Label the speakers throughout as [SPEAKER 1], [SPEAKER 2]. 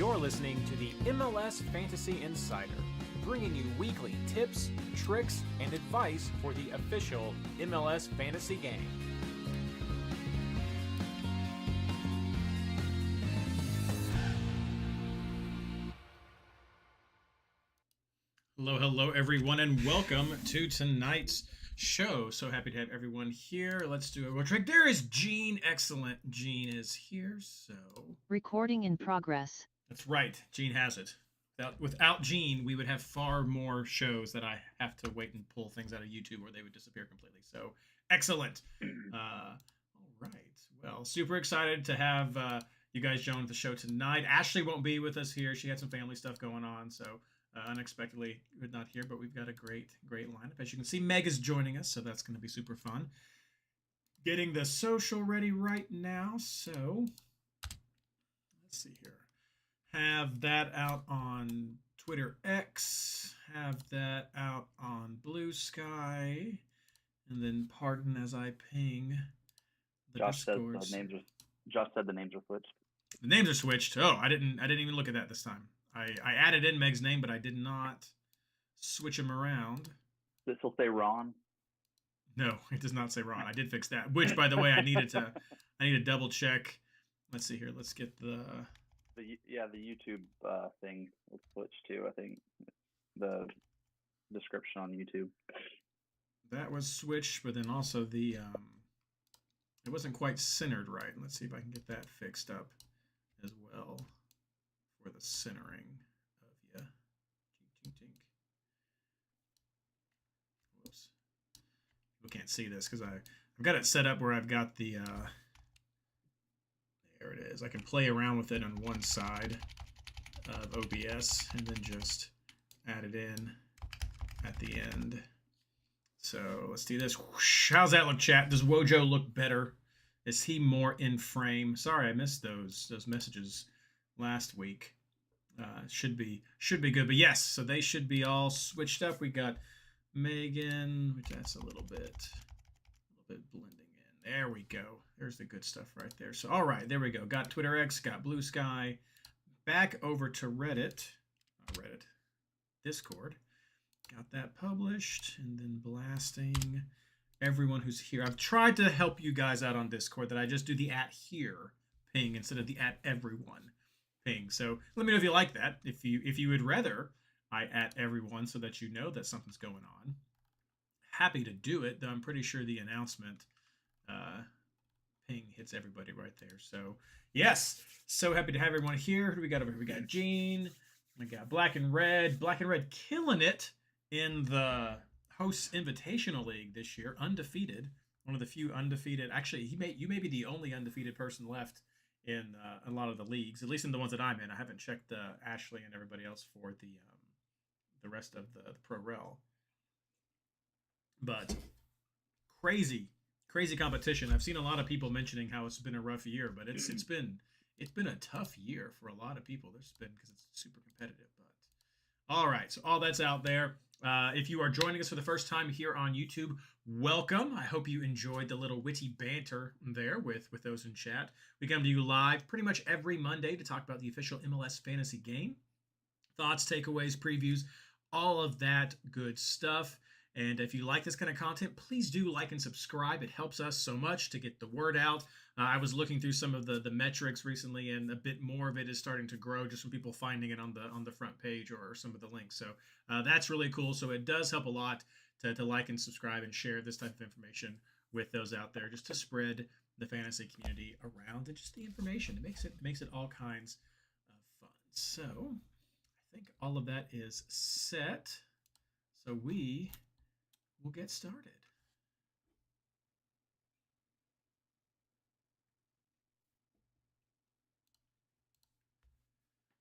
[SPEAKER 1] You're listening to the MLS Fantasy Insider, bringing you weekly tips, tricks, and advice for the official MLS fantasy game.
[SPEAKER 2] Hello, everyone, and welcome to tonight's show. So happy to have everyone here. Let's do a real trick. There is Gene. Excellent. Gene is here, so...
[SPEAKER 3] Recording in progress.
[SPEAKER 2] That's right. Gene has it. Without Gene, we would have far more shows that I have to wait and pull things out of YouTube or they would disappear completely. So, excellent. All right. Well, super excited to have you guys join the show tonight. Ashley won't be with us here. She had some family stuff going on, so... unexpectedly would not here, but we've got a great lineup. As you can see, Meg is joining us, so that's going to be super fun. Getting the social ready right now, so let's see here. Have that out on Twitter X, have that out on Blue Sky, and then pardon as I ping the Discord.
[SPEAKER 4] Josh said the names are switched.
[SPEAKER 2] The names are switched. Oh, I didn't even look at that this time. I added in Meg's name, but I did not switch him around.
[SPEAKER 4] This will say Ron.
[SPEAKER 2] No, it does not say Ron. I did fix that. Which, by the way, I need to double check. Let's see here. Let's get the
[SPEAKER 4] YouTube thing was switched too. I think the description on YouTube.
[SPEAKER 2] That was switched, but then also the it wasn't quite centered right. Let's see if I can get that fixed up as well. For the centering of Whoops. People can't see this because I've got it set up where I've got the there it is. I can play around with it on one side of OBS and then just add it in at the end. So let's do this. How's that look, chat? Does Wojo look better? Is he more in frame? Sorry, I missed those messages last week. Should be good, but yes, so they should be all switched up. We got Megan, which that's a little bit blending in. There we go. There's the good stuff right there. So all right, there we go. Got Twitter X, got Blue Sky. Back over to Reddit, Discord. Got that published, and then blasting everyone who's here. I've tried to help you guys out on Discord that I just do the @here ping instead of the @everyone ping. So let me know if you like that. If you would rather I @everyone so that you know that something's going on. Happy to do it, though I'm pretty sure the announcement ping hits everybody right there. So yes, so happy to have everyone here. Who do we got over here? We got Gene. We got Black and Red. Black and Red killing it in the Hosts Invitational League this year. Undefeated. One of the few undefeated. Actually, you may be the only undefeated person left in a lot of the leagues, at least in the ones that I'm in. I haven't checked Ashley and everybody else for the rest of the Pro Rel. But crazy competition. I've seen a lot of people mentioning how it's been a rough year, but it's been a tough year for a lot of people. Because it's super competitive. But all right, so all that's out there. If you are joining us for the first time here on YouTube, welcome. I hope you enjoyed the little witty banter there with those in chat. We come to you live pretty much every Monday to talk about the official MLS fantasy game. Thoughts, takeaways, previews, all of that good stuff. And if you like this kind of content, please do like and subscribe. It helps us so much to get the word out. I was looking through some of the metrics recently, and a bit more of it is starting to grow just from people finding it on the front page or some of the links. So that's really cool. So it does help a lot to like and subscribe and share this type of information with those out there, just to spread the fantasy community around and just the information. It makes it all kinds of fun. So I think all of that is set. So we will get started.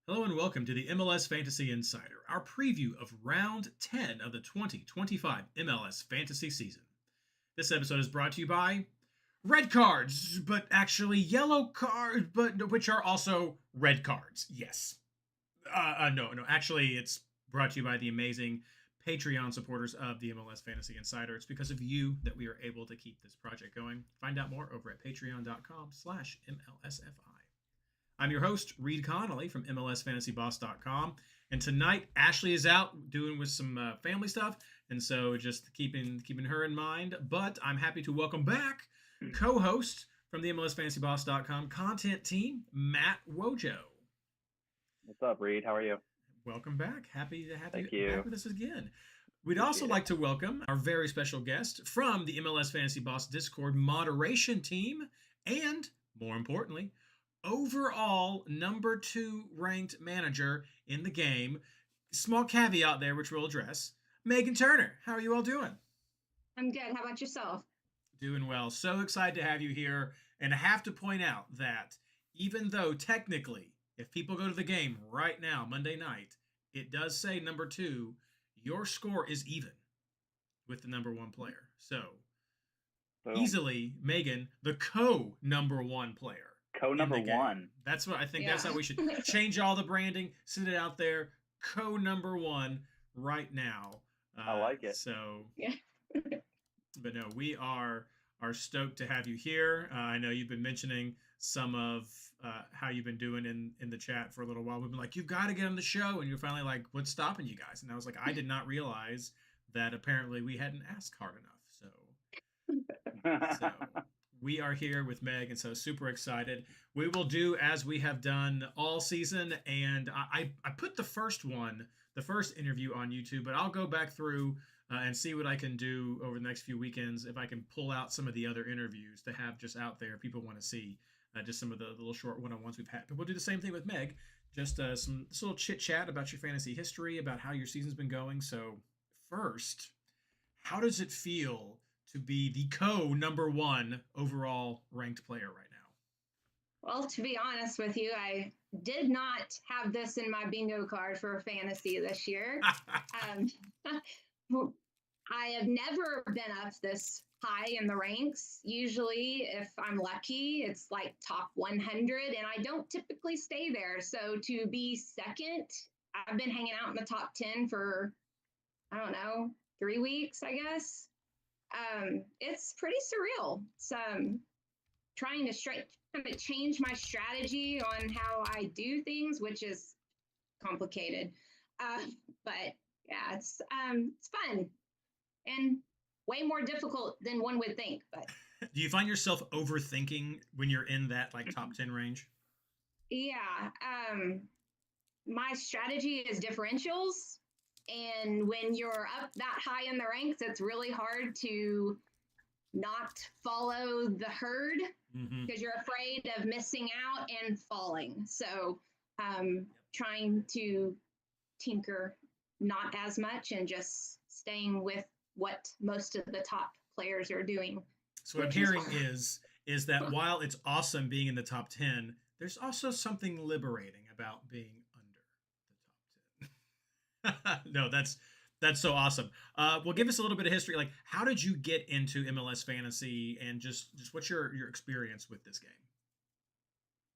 [SPEAKER 2] Hello and welcome to the MLS Fantasy Insider, our preview of Round 10 of the 2025 MLS Fantasy season. This episode is brought to you by red cards, but actually yellow cards, but which are also red cards. Yes. No. Actually, it's brought to you by the amazing Patreon supporters of the MLS Fantasy Insider. It's because of you that we are able to keep this project going. Find out more over at patreon.com/MLSFI. I'm your host, Reed Connolly from MLSFantasyBoss.com. And tonight, Ashley is out doing with some family stuff, and so just keeping her in mind. But I'm happy to welcome back co-host from the MLSFantasyBoss.com content team, Matt Wojo.
[SPEAKER 4] What's up, Reed? How are you?
[SPEAKER 2] Welcome back. Happy to have
[SPEAKER 4] Thank
[SPEAKER 2] you
[SPEAKER 4] you
[SPEAKER 2] back with us again. We'd also like to welcome our very special guest from the MLS Fantasy Boss Discord moderation team, and more importantly, overall number 2 ranked manager in the game. Small caveat there, which we'll address. Megan Turner, how are you all doing?
[SPEAKER 5] I'm good. How about yourself?
[SPEAKER 2] Doing well. So excited to have you here. And I have to point out that even though technically, if people go to the game right now, Monday night, it does say number 2, your score is even with the number 1 player. So
[SPEAKER 4] Boom.
[SPEAKER 2] easily, Megan, the number 1 player.
[SPEAKER 4] Number 1.
[SPEAKER 2] That's what I think. That's how we should change all the branding, send it out there. Number 1 right now.
[SPEAKER 4] I like it.
[SPEAKER 2] So,
[SPEAKER 5] Yeah.
[SPEAKER 2] But no, we are stoked to have you here. I know you've been mentioning some of how you've been doing in the chat for a little while. We've been like, you've got to get on the show, and you're finally like, what's stopping you guys? And I was like, I did not realize that apparently we hadn't asked hard enough. So we are here with Meg, and so super excited. We will do as we have done all season, and I put the first interview on YouTube, but I'll go back through and see what I can do over the next few weekends, if I can pull out some of the other interviews to have just out there. People want to see just some of the little short one-on-ones we've had. But we'll do the same thing with Meg, just this little chit-chat about your fantasy history, about how your season's been going. So first, how does it feel to be the number 1 overall ranked player right now?
[SPEAKER 5] Well, to be honest with you, I did not have this in my bingo card for fantasy this year. I have never been up this high in the ranks. Usually, if I'm lucky, it's like top 100, and I don't typically stay there. So to be second, I've been hanging out in the top 10 for, I don't know, 3 weeks, I guess. It's pretty surreal. So trying to kind of change my strategy on how I do things, which is complicated. But yeah, it's fun and way more difficult than one would think. But
[SPEAKER 2] do you find yourself overthinking when you're in that like top 10 range?
[SPEAKER 5] Yeah, my strategy is differentials. And when you're up that high in the ranks, it's really hard to not follow the herd because you're afraid of missing out and falling. So trying to tinker not as much and just staying with what most of the top players are doing.
[SPEAKER 2] So what I'm hearing is that while it's awesome being in the top 10, there's also something liberating about being under the top 10. No, that's so awesome. Well, give us a little bit of history. Like, how did you get into MLS fantasy, and just what's your experience with this game?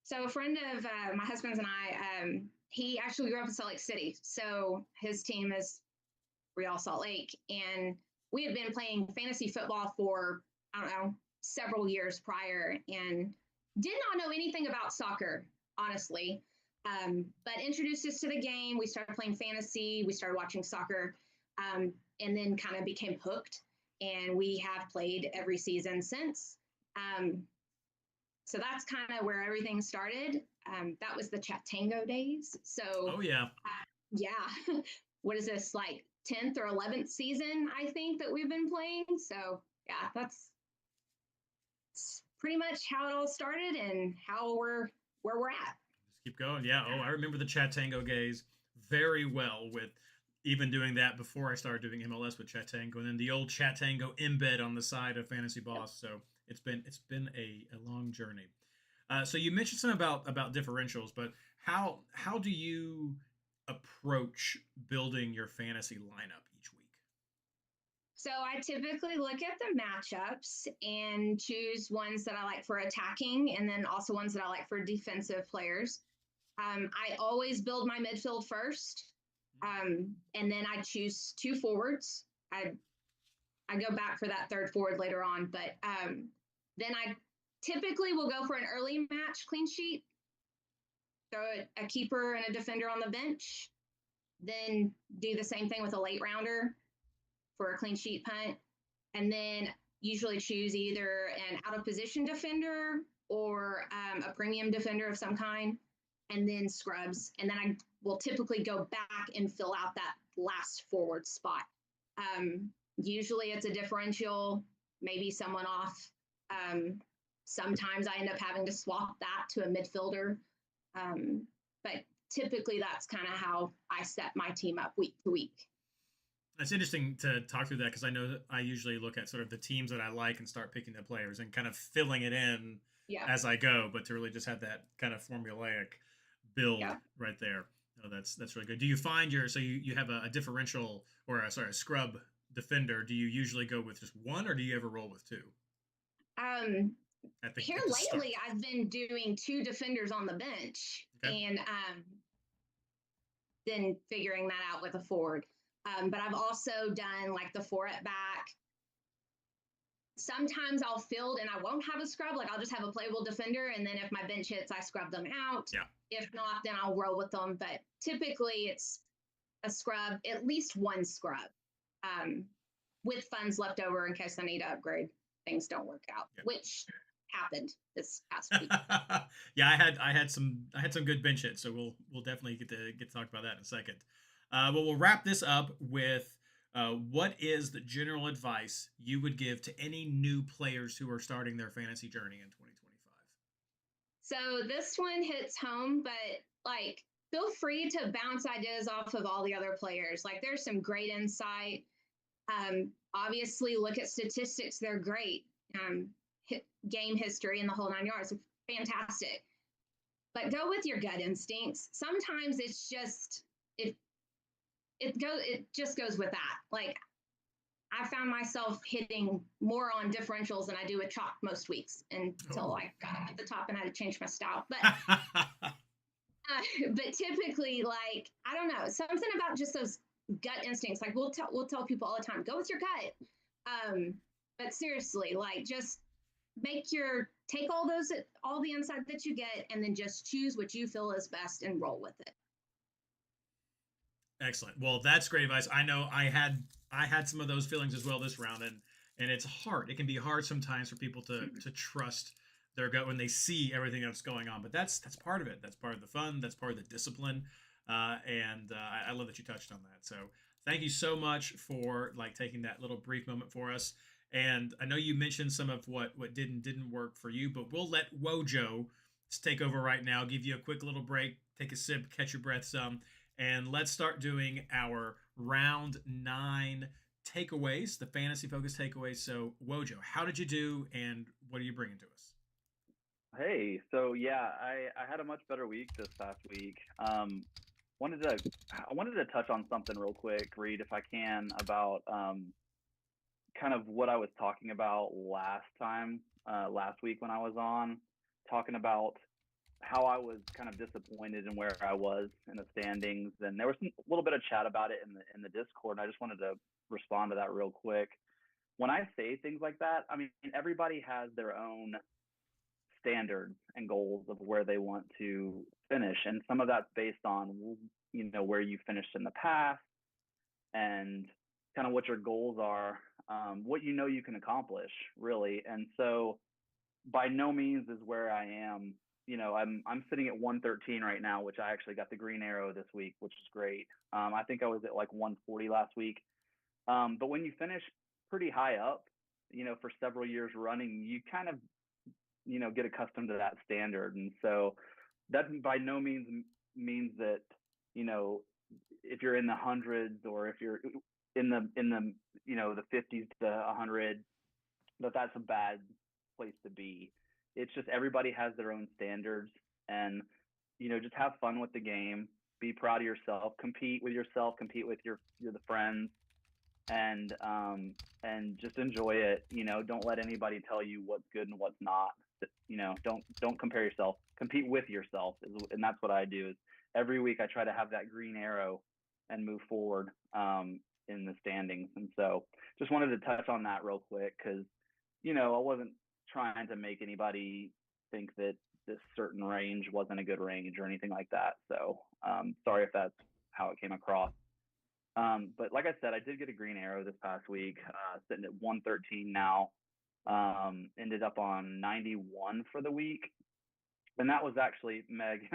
[SPEAKER 5] So a friend of my husband's and I, he actually grew up in Salt Lake City. So his team is Real Salt Lake. And we had been playing fantasy football for, I don't know, several years prior, and did not know anything about soccer, honestly. But introduced us to the game. We started playing fantasy. We started watching soccer, and then kind of became hooked. And we have played every season since. So that's kind of where everything started. That was the Chatango days. So,
[SPEAKER 2] oh yeah,
[SPEAKER 5] yeah. What is this, like 10th or 11th season? I think that we've been playing. So yeah, that's pretty much how it all started and where we're at.
[SPEAKER 2] Just keep going. Yeah. Oh, I remember the Chatango days very well, with even doing that before I started doing MLS with Chatango, and then the old Chatango embed on the side of Fantasy Boss. So it's been a long journey. So you mentioned something about differentials, but how do you approach building your fantasy lineup each week?
[SPEAKER 5] So I typically look at the matchups and choose ones that I like for attacking, and then also ones that I like for defensive players. I always build my midfield first, and then I choose 2 forwards. I go back for that 3rd forward later on, but then I typically will go for an early match clean sheet. throw a keeper and a defender on the bench, then do the same thing with a late rounder for a clean sheet punt, and then usually choose either an out of position defender or a premium defender of some kind, and then scrubs. And then I will typically go back and fill out that last forward spot. Usually it's a differential, maybe someone off. Sometimes I end up having to swap that to a midfielder. But typically that's kind of how I set my team up week to week.
[SPEAKER 2] It's interesting to talk through that because I know that I usually look at sort of the teams that I like and start picking the players and kind of filling it in as I go, but to really just have that kind of formulaic build right there. Oh, that's really good. Do you find you have a differential or a scrub defender? Do you usually go with just one, or do you ever roll with two?
[SPEAKER 5] Here lately, I've been doing two defenders on the bench and then figuring that out with a forward. But I've also done like the 4 at back. Sometimes I'll field and I won't have a scrub. Like I'll just have a playable defender. And then if my bench hits, I scrub them out.
[SPEAKER 2] Yeah.
[SPEAKER 5] If not, then I'll roll with them. But typically it's a scrub, at least one scrub, with funds left over in case I need to upgrade. Things don't work out, which happened this past week.
[SPEAKER 2] Yeah, I had some good bench hits, so we'll definitely get to talk about that in a second. Well, we'll wrap this up with what is the general advice you would give to any new players who are starting their fantasy journey in 2025?
[SPEAKER 5] So this one hits home, but like feel free to bounce ideas off of all the other players. Like there's some great insight. Obviously, look at statistics; they're great. Game history and the whole 9 yards, fantastic. But go with your gut instincts. Sometimes it's just it just goes with that. Like I found myself hitting more on differentials than I do with chalk most weeks until I got at the top and I had to change my style. But but typically, like I don't know, something about just those gut instincts. Like we'll tell people all the time, go with your gut. But seriously, like just take all the insight that you get and then just choose what you feel is best and roll with it.
[SPEAKER 2] Excellent. Well, that's great advice. I know I had some of those feelings as well this round, and it's hard. It can be hard sometimes for people to trust their gut when they see everything that's going on. But that's part of it. That's part of the fun. That's part of the discipline. And I love that you touched on that. So thank you so much for taking that little brief moment for us. And I know you mentioned some of what didn't work for you, but we'll let Wojo take over right now. Give you a quick little break, take a sip, catch your breath some. And let's start doing our round 9 takeaways, the fantasy focused takeaways. So, Wojo, how did you do, and what are you bringing to us?
[SPEAKER 4] Hey, so yeah, I had a much better week this past week. I wanted to touch on something real quick, Reed, if I can, about kind of what I was talking about last week when I was on, talking about how I was kind of disappointed in where I was in the standings, and there was a little bit of chat about it in the Discord, and I just wanted to respond to that real quick. When I say things like that, I mean everybody has their own standards and goals of where they want to finish, and some of that's based on where you finished in the past and kind of what your goals are, what you can accomplish really. And so by no means is where I am. I'm sitting at 113 right now, which I actually got the green arrow this week, which is great. I think I was at like 140 last week. But when you finish pretty high up, for several years running, you kind of, get accustomed to that standard. And so that by no means means that, if you're in the hundreds or if you're in the the 50s to 100, that's a bad place to be. It's just everybody has their own standards, and just have fun with the game, be proud of yourself, compete with your the friends, and just enjoy it. Don't let anybody tell you what's good and what's not. Don't compare yourself, compete with yourself, and that's what I do. Is every week I try to have that green arrow and move forward in the standings. And so just wanted to touch on that real quick, because I wasn't trying to make anybody think that this certain range wasn't a good range or anything like that. So sorry if that's how it came across. But like I said, I did get a green arrow this past week, sitting at 113 now. Ended up on 91 for the week, and that was actually Meg.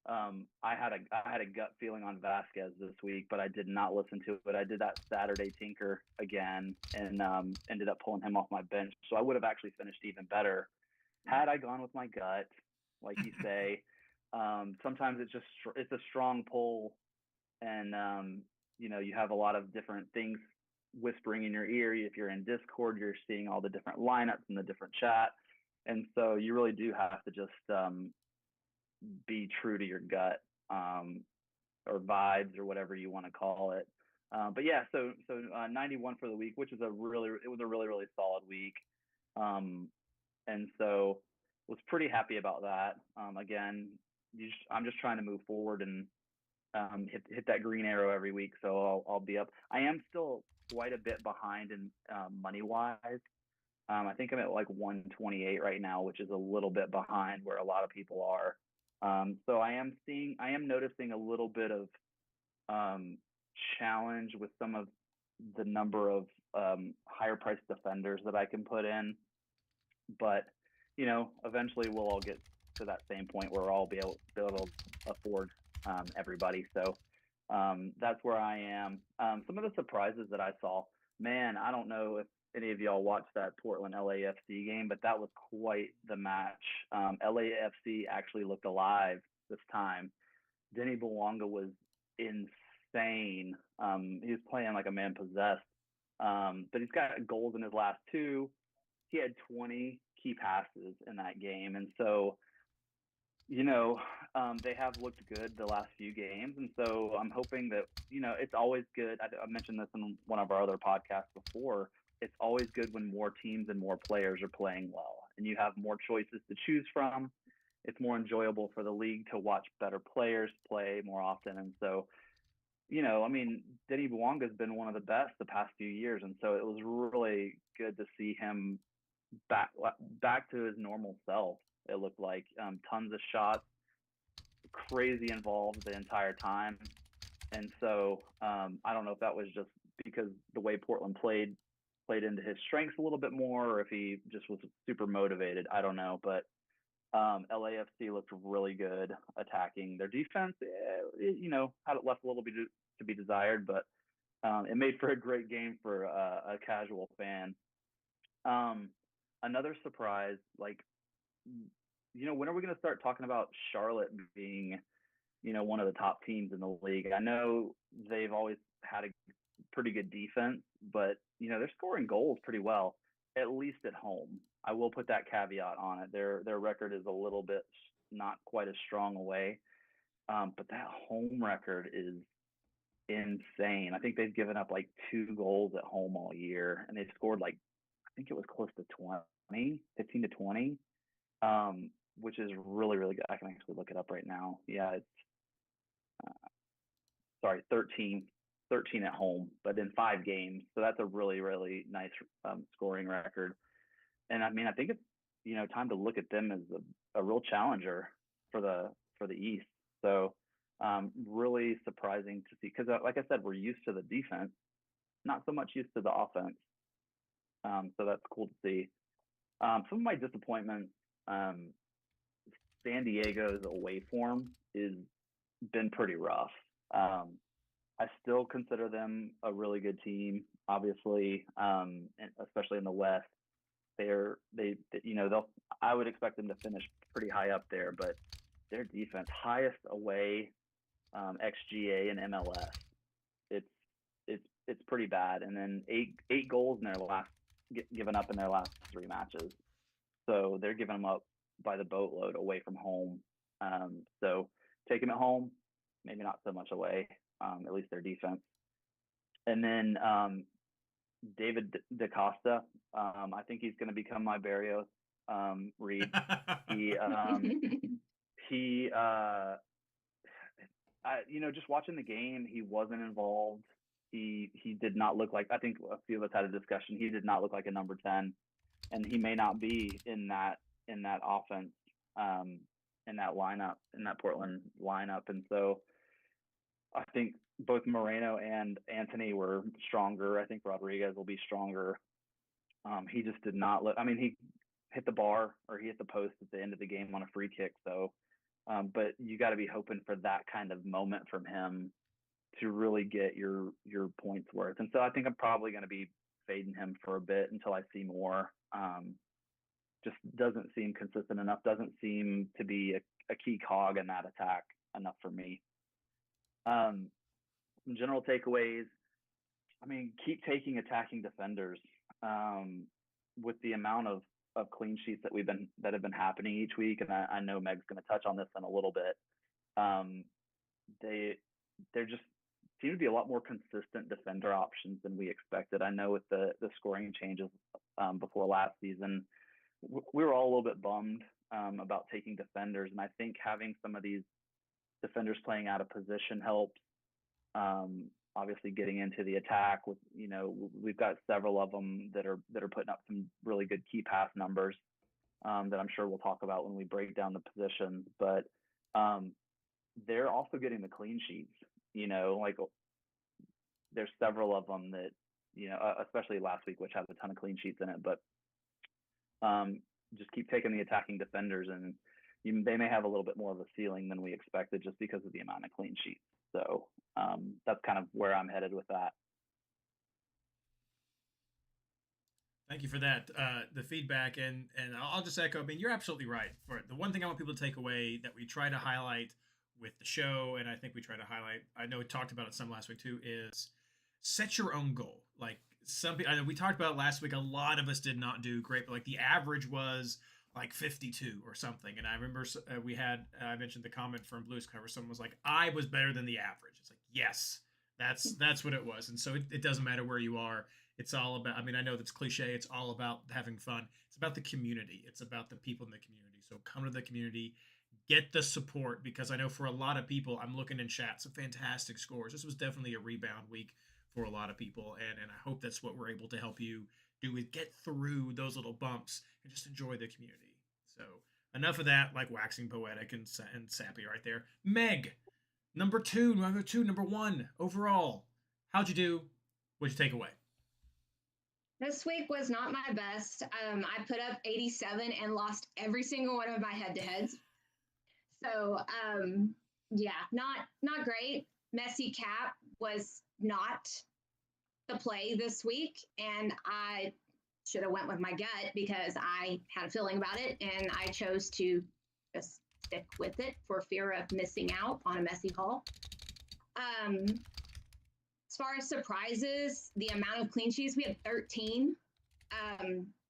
[SPEAKER 4] I had a gut feeling on Vasquez this week, but I did not listen to it. I did that Saturday tinker again, and ended up pulling him off my bench. So I would have actually finished even better had I gone with my gut, like you say. Sometimes it's a strong pull, and you have a lot of different things whispering in your ear. If you're in Discord, you're seeing all the different lineups in the different chat, and so you really do have to just be true to your gut, or vibes, or whatever you want to call it. But yeah, so 91 for the week, which is it was a really, really solid week. And so was pretty happy about that. Again, I'm just trying to move forward and hit that green arrow every week. So I'll be up. I am still quite a bit behind in money wise. I think I'm at like 128 right now, which is a little bit behind where a lot of people are. So I am noticing a little bit of challenge with some of the number of higher priced defenders that I can put in, but eventually we'll all get to that same point where I'll be able to afford everybody. So that's where I am. Some of the surprises that I saw, man, I don't know if any of y'all watched that Portland LAFC game, but that was quite the match. LAFC actually looked alive this time. Denny Bouanga was insane. He was playing like a man possessed. But he's got goals in his last two. He had 20 key passes in that game. And so, they have looked good the last few games. And so I'm hoping that, it's always good. I mentioned this in one of our other podcasts before. It's always good when more teams and more players are playing well and you have more choices to choose from. It's more enjoyable for the league to watch better players play more often. And so, Denny Bouanga has been one of the best the past few years. And so it was really good to see him back to his normal self. It looked like tons of shots, crazy involved the entire time. And so I don't know if that was just because the way Portland played into his strengths a little bit more, or if he just was super motivated. I don't know, but LAFC looked really good attacking. Their defense, had it left a little bit to be desired, but it made for a great game for a casual fan. Another surprise, when are we going to start talking about Charlotte being, one of the top teams in the league? I know they've always had a pretty good defense, but they're scoring goals pretty well, at least at home. I will put that caveat on it. Their record is a little bit not quite as strong away, but that home record is insane. I think they've given up like 2 goals at home all year, and they've scored I think it was close to 15 to 20, which is really, really good. I can actually look it up right now. Yeah, it's 13 at home, but in 5 games. So that's a really, really nice scoring record. And I think it's time to look at them as a real challenger for the East. So really surprising to see, because like I said, we're used to the defense, not so much used to the offense. So that's cool to see. Some of my disappointments, San Diego's away form is been pretty rough. I still consider them a really good team, obviously, especially in the West. I would expect them to finish pretty high up there, but their defense, highest away XGA in MLS. It's pretty bad. And then eight goals in their given up in their last 3 matches. So they're giving them up by the boatload away from home. So taking it home, maybe not so much away. At least their defense. And then David DaCosta, I think he's going to become my Barrios. Reed. Just watching the game, he wasn't involved. He did not look like, I think a few of us had a discussion, he did not look like a number 10, and he may not be in that offense in that lineup, in that Portland lineup. And so I think both Moreno and Anthony were stronger. I think Rodriguez will be stronger. He just did not look. I mean, he hit the bar or he hit the post at the end of the game on a free kick. So, but you got to be hoping for that kind of moment from him to really get your points worth. And so I think I'm probably going to be fading him for a bit until I see more. Just doesn't seem consistent enough. Doesn't seem to be a key cog in that attack enough for me. Some general takeaways. I mean, keep taking attacking defenders. With the amount of clean sheets that have been happening each week, and I know Meg's going to touch on this in a little bit. They're just seem to be a lot more consistent defender options than we expected. I know with the scoring changes before last season, we were all a little bit bummed about taking defenders, and I think having some of these defenders playing out of position helps. Obviously, getting into the attack with we've got several of them that are putting up some really good key pass numbers that I'm sure we'll talk about when we break down the positions. But they're also getting the clean sheets. Like there's several of them that especially last week, which has a ton of clean sheets in it. But just keep taking the attacking defenders, and they may have a little bit more of a ceiling than we expected just because of the amount of clean sheets. So that's kind of where I'm headed with that.
[SPEAKER 2] Thank you for that, the feedback, and I'll just echo. I mean, you're absolutely right. For the one thing I want people to take away that we try to highlight with the show, and I think we try to highlight, I know we talked about it some last week too, is set your own goal. Like I know we talked about it last week. A lot of us did not do great, but like the average was like 52 or something. And I remember I mentioned the comment from Blues Cover. Someone was like, I was better than the average. It's like, yes, that's what it was. And so it doesn't matter where you are. It's all about, I mean, I know that's cliche. It's all about having fun. It's about the community. It's about the people in the community. So come to the community, get the support, because I know for a lot of people, I'm looking in chat, some fantastic scores. This was definitely a rebound week for a lot of people. And I hope that's what we're able to help you do, is get through those little bumps and just enjoy the community. So enough of that, like waxing poetic and sappy right there. Meg, number one overall. How'd you do? What'd you take away?
[SPEAKER 5] This week was not my best. I put up 87 and lost every single one of my head-to-heads. So, yeah, not great. Messy Cap was not the play this week, and I should have went with my gut because I had a feeling about it, and I chose to just stick with it for fear of missing out on a messy haul. As far as surprises, the amount of clean sheets, we had 13.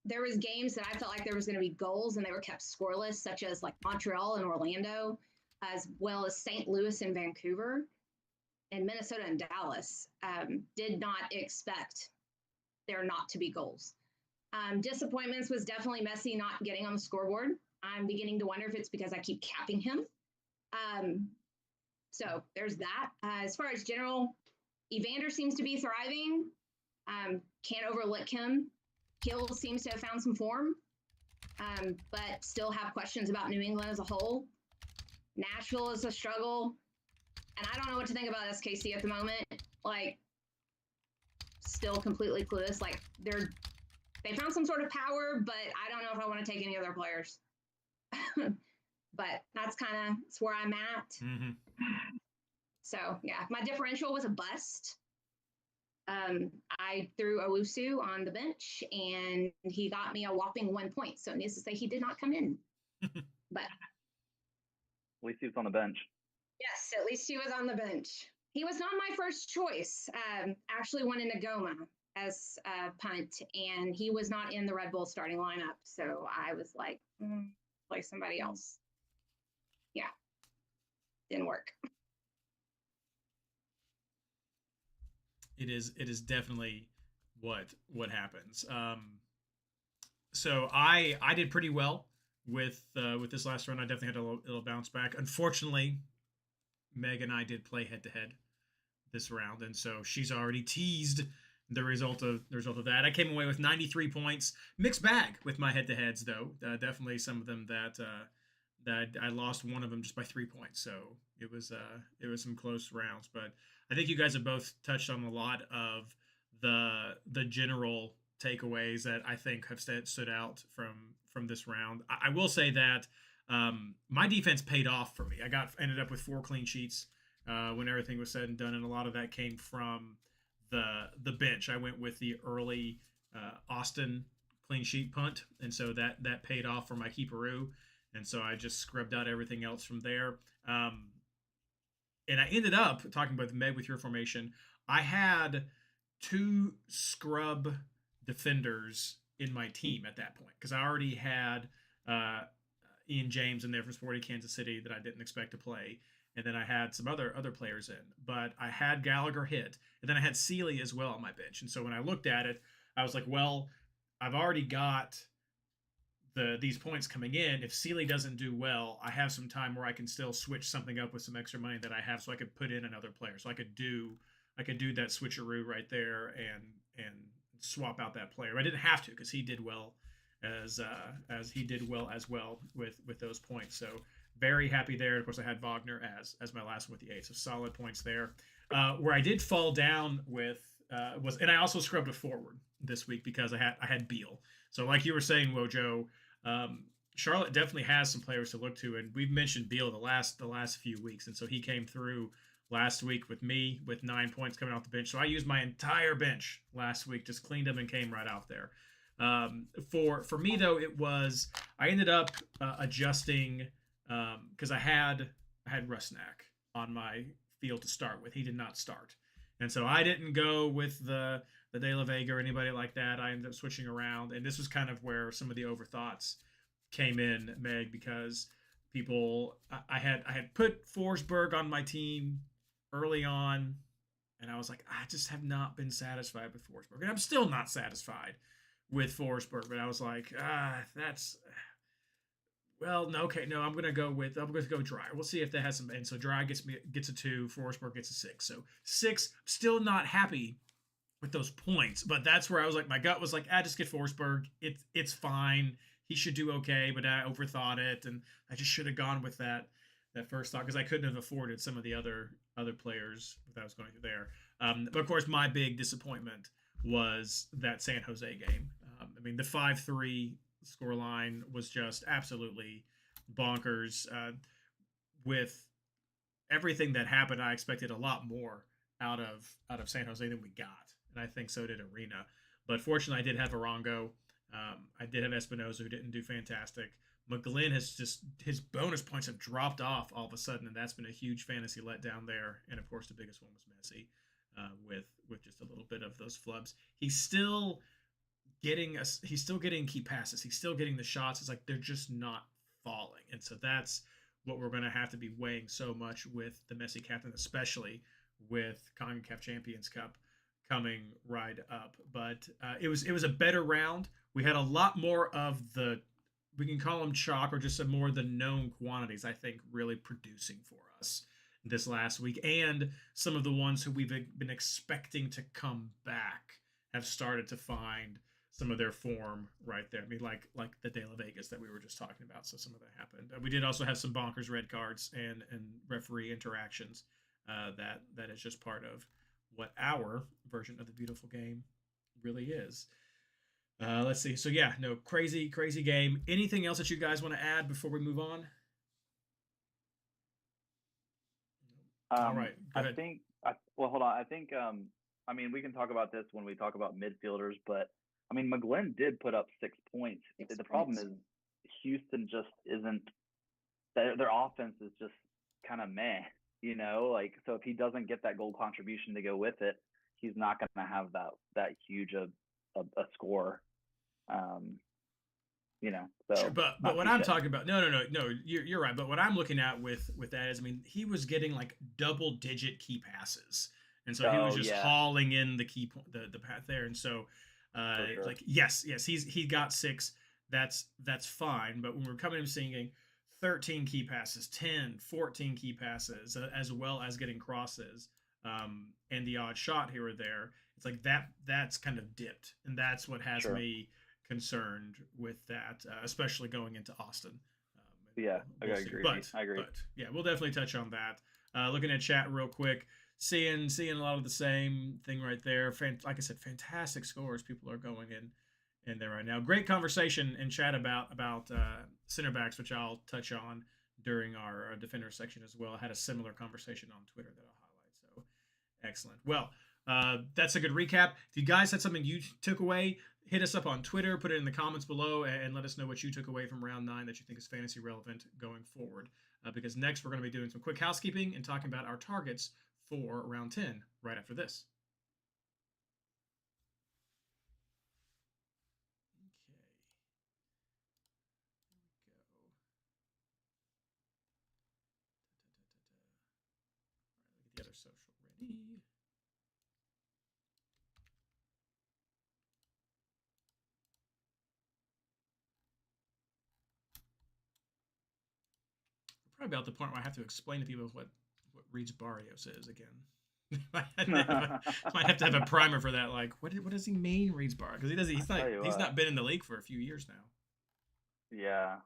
[SPEAKER 5] There was games that I felt like there was going to be goals and they were kept scoreless, such as like Montreal and Orlando, as well as St. Louis and Vancouver, and Minnesota and Dallas. Did not expect there not to be goals. Disappointments was definitely Messi not getting on the scoreboard. I'm beginning to wonder if it's because I keep capping him. So there's that. As far as general, Evander seems to be thriving. Can't overlook him. Hill seems to have found some form, but still have questions about New England as a whole. Nashville is a struggle, and I don't know what to think about SKC at the moment. Like, still completely clueless. Like, they found some sort of power, but I don't know if I want to take any of their players. But that's where I'm at. Mm-hmm. So, yeah, my differential was a bust. I threw Owusu on the bench, and he got me a whopping 1 point. So it needs to say he did not come in. But
[SPEAKER 4] at least he was on the bench.
[SPEAKER 5] Yes, at least he was on the bench. He was not my first choice. Actually went into Goma as a punt, and he was not in the Red Bull starting lineup. So I was like, play somebody else. Yeah, didn't work.
[SPEAKER 2] It is definitely what happens. So I did pretty well with this last run. I definitely had a little bounce back. Unfortunately, Meg and I did play head to head this round, and so she's already teased the result of that. I came away with 93 points. Mixed bag with my head to heads though. Definitely some of them that that I lost one of them just by 3 points. So it was some close rounds, but I think you guys have both touched on a lot of the general takeaways that I think have stood out from this round. I will say that my defense paid off for me. Ended up with 4 clean sheets when everything was said and done, and a lot of that came from the bench. I went with the early Austin clean sheet punt, and so that paid off for my keeperoo, and so I just scrubbed out everything else from there. And I ended up talking about Meg with your formation. I had 2 scrub defenders in my team at that point because I already had Ian James in there from Sporting Kansas City that I didn't expect to play, and then I had some other players in. But I had Gallagher hit, and then I had Seeley as well on my bench. And so when I looked at it, I was like, well, I've already got these points coming in. If Seeley doesn't do well, I have some time where I can still switch something up with some extra money that I have, so I could put in another player. So I could do that switcheroo right there and swap out that player. I didn't have to because he did well as he did well as well with those points. So very happy there. Of course, I had Wagner as my last one with the 8. So solid points there. Where I did fall down with and I also scrubbed a forward this week because I had Beal. So like you were saying, Wojo, Charlotte definitely has some players to look to, and we've mentioned Beal the last few weeks, and so he came through last week with me with 9 points coming off the bench. So I used my entire bench last week, just cleaned them and came right out there. For me though, I ended up adjusting because I had Rusnak on my field to start with. He did not start, and so I didn't go with the De La Vega or anybody like that. I ended up switching around, and this was kind of where some of the overthoughts came in, Meg, because I had put Forsberg on my team early on, and I was like, I just have not been satisfied with Forsberg, and I'm still not satisfied with Forsberg. But I was like, that's well, no, okay, no, I'm gonna go Dry. We'll see if that has some. And so Dry gets a 2, Forsberg gets a 6. So 6, still not happy with those points, but that's where I was like, my gut was like, just get Forsberg. It's fine. He should do okay, but I overthought it, and I just should have gone with that first thought because I couldn't have afforded some of the other players that I was going through there. But of course, my big disappointment was that San Jose game. I mean, the 5-3 scoreline was just absolutely bonkers. With everything that happened, I expected a lot more out of San Jose than we got, and I think so did Arena. But fortunately, I did have Arango. I did have Espinoza, who didn't do fantastic. McGlynn his bonus points have dropped off all of a sudden, and that's been a huge fantasy letdown there. And of course, the biggest one was Messi, with just a little bit of those flubs. He's still getting key passes. He's still getting the shots. It's like they're just not falling, and so that's what we're going to have to be weighing so much with the Messi captain, especially with CONCACAF Champions Cup coming right up. But it was a better round. We had a lot more of we can call them chalk or just some more of the known quantities, I think, really producing for us this last week. And some of the ones who we've been expecting to come back have started to find some of their form right there. I mean, like the De La Vegas that we were just talking about. So some of that happened. We did also have some bonkers red cards and referee interactions. That is just part of what our version of the beautiful game really is. Let's see. So yeah, no, crazy game. Anything else that you guys want to add before we move on? All right. Go ahead.
[SPEAKER 4] Hold on. I think, I mean, we can talk about this when we talk about midfielders, but I mean, McGlynn did put up 6 points. The problem is Houston just isn't, their offense is just kind of meh, like, so if he doesn't get that goal contribution to go with it, he's not going to have that huge a score. So
[SPEAKER 2] sure, but what I'm talking about, no, you're right. But what I'm looking at with that is, I mean, he was getting like double-digit key passes, and so he was just hauling in the key the path there, and so sure. Like yes, he got 6. That's fine. But when we're coming and seeing 13 key passes, 10, 14 key passes, as well as getting crosses, and the odd shot here or there, it's like that's kind of dipped, and that's what has me concerned with that, especially going into Austin.
[SPEAKER 4] Yeah,
[SPEAKER 2] We'll
[SPEAKER 4] I
[SPEAKER 2] see.
[SPEAKER 4] agree.
[SPEAKER 2] But
[SPEAKER 4] I agree.
[SPEAKER 2] yeah, we'll definitely touch on that. Looking at chat real quick, seeing a lot of the same thing right there. Like I said, fantastic scores. People are going in there right now. Great conversation in chat about center backs, which I'll touch on during our defender section as well. I had a similar conversation on Twitter that I'll highlight. So excellent. Well, that's a good recap. If you guys had something you took away, hit us up on Twitter, put it in the comments below, and let us know what you took away from round 9 that you think is fantasy relevant going forward. Because next we're going to be doing some quick housekeeping and talking about our targets for round 10 right after this. Okay. Here we go. All right, let me get the other social ready. Probably about the point where I have to explain to people what Reed's Barrios is again. might have to have a primer for that. Like, what does he mean, Reed's Barrios? Because he's not been in the league for a few years now.
[SPEAKER 4] Yeah.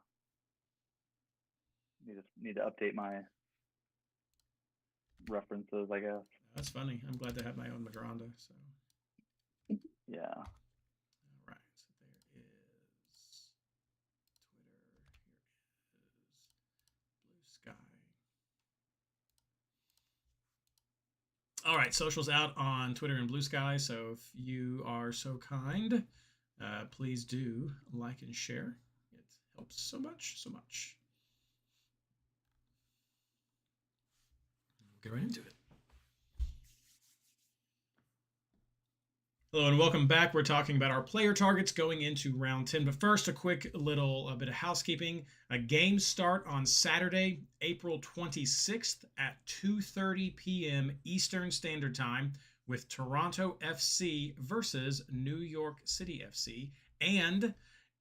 [SPEAKER 4] Need to update my references, I guess.
[SPEAKER 2] That's funny. I'm glad to have my own Madronda. So
[SPEAKER 4] yeah.
[SPEAKER 2] All right. So there is Twitter. Here is Blue Sky. All right, socials out on Twitter and Blue Sky. So if you are so kind, please do like and share. It helps so much, so much. We'll get right into it. Hello and welcome back. We're talking about our player targets going into round 10. But first, a quick little bit of housekeeping. Games start on Saturday, April 26th at 2:30 p.m. Eastern Standard Time with Toronto FC versus New York City FC and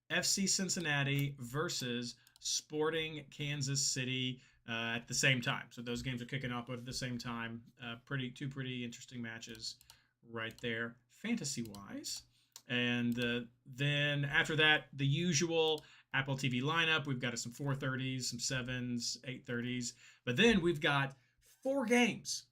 [SPEAKER 2] FC Cincinnati versus Sporting Kansas City at the same time. So those games are kicking off at the same time. Two pretty interesting matches right there, fantasy-wise. And then after that, the usual Apple TV lineup. We've got some 4:30s, some 7s, 8:30s. But then we've got 4 games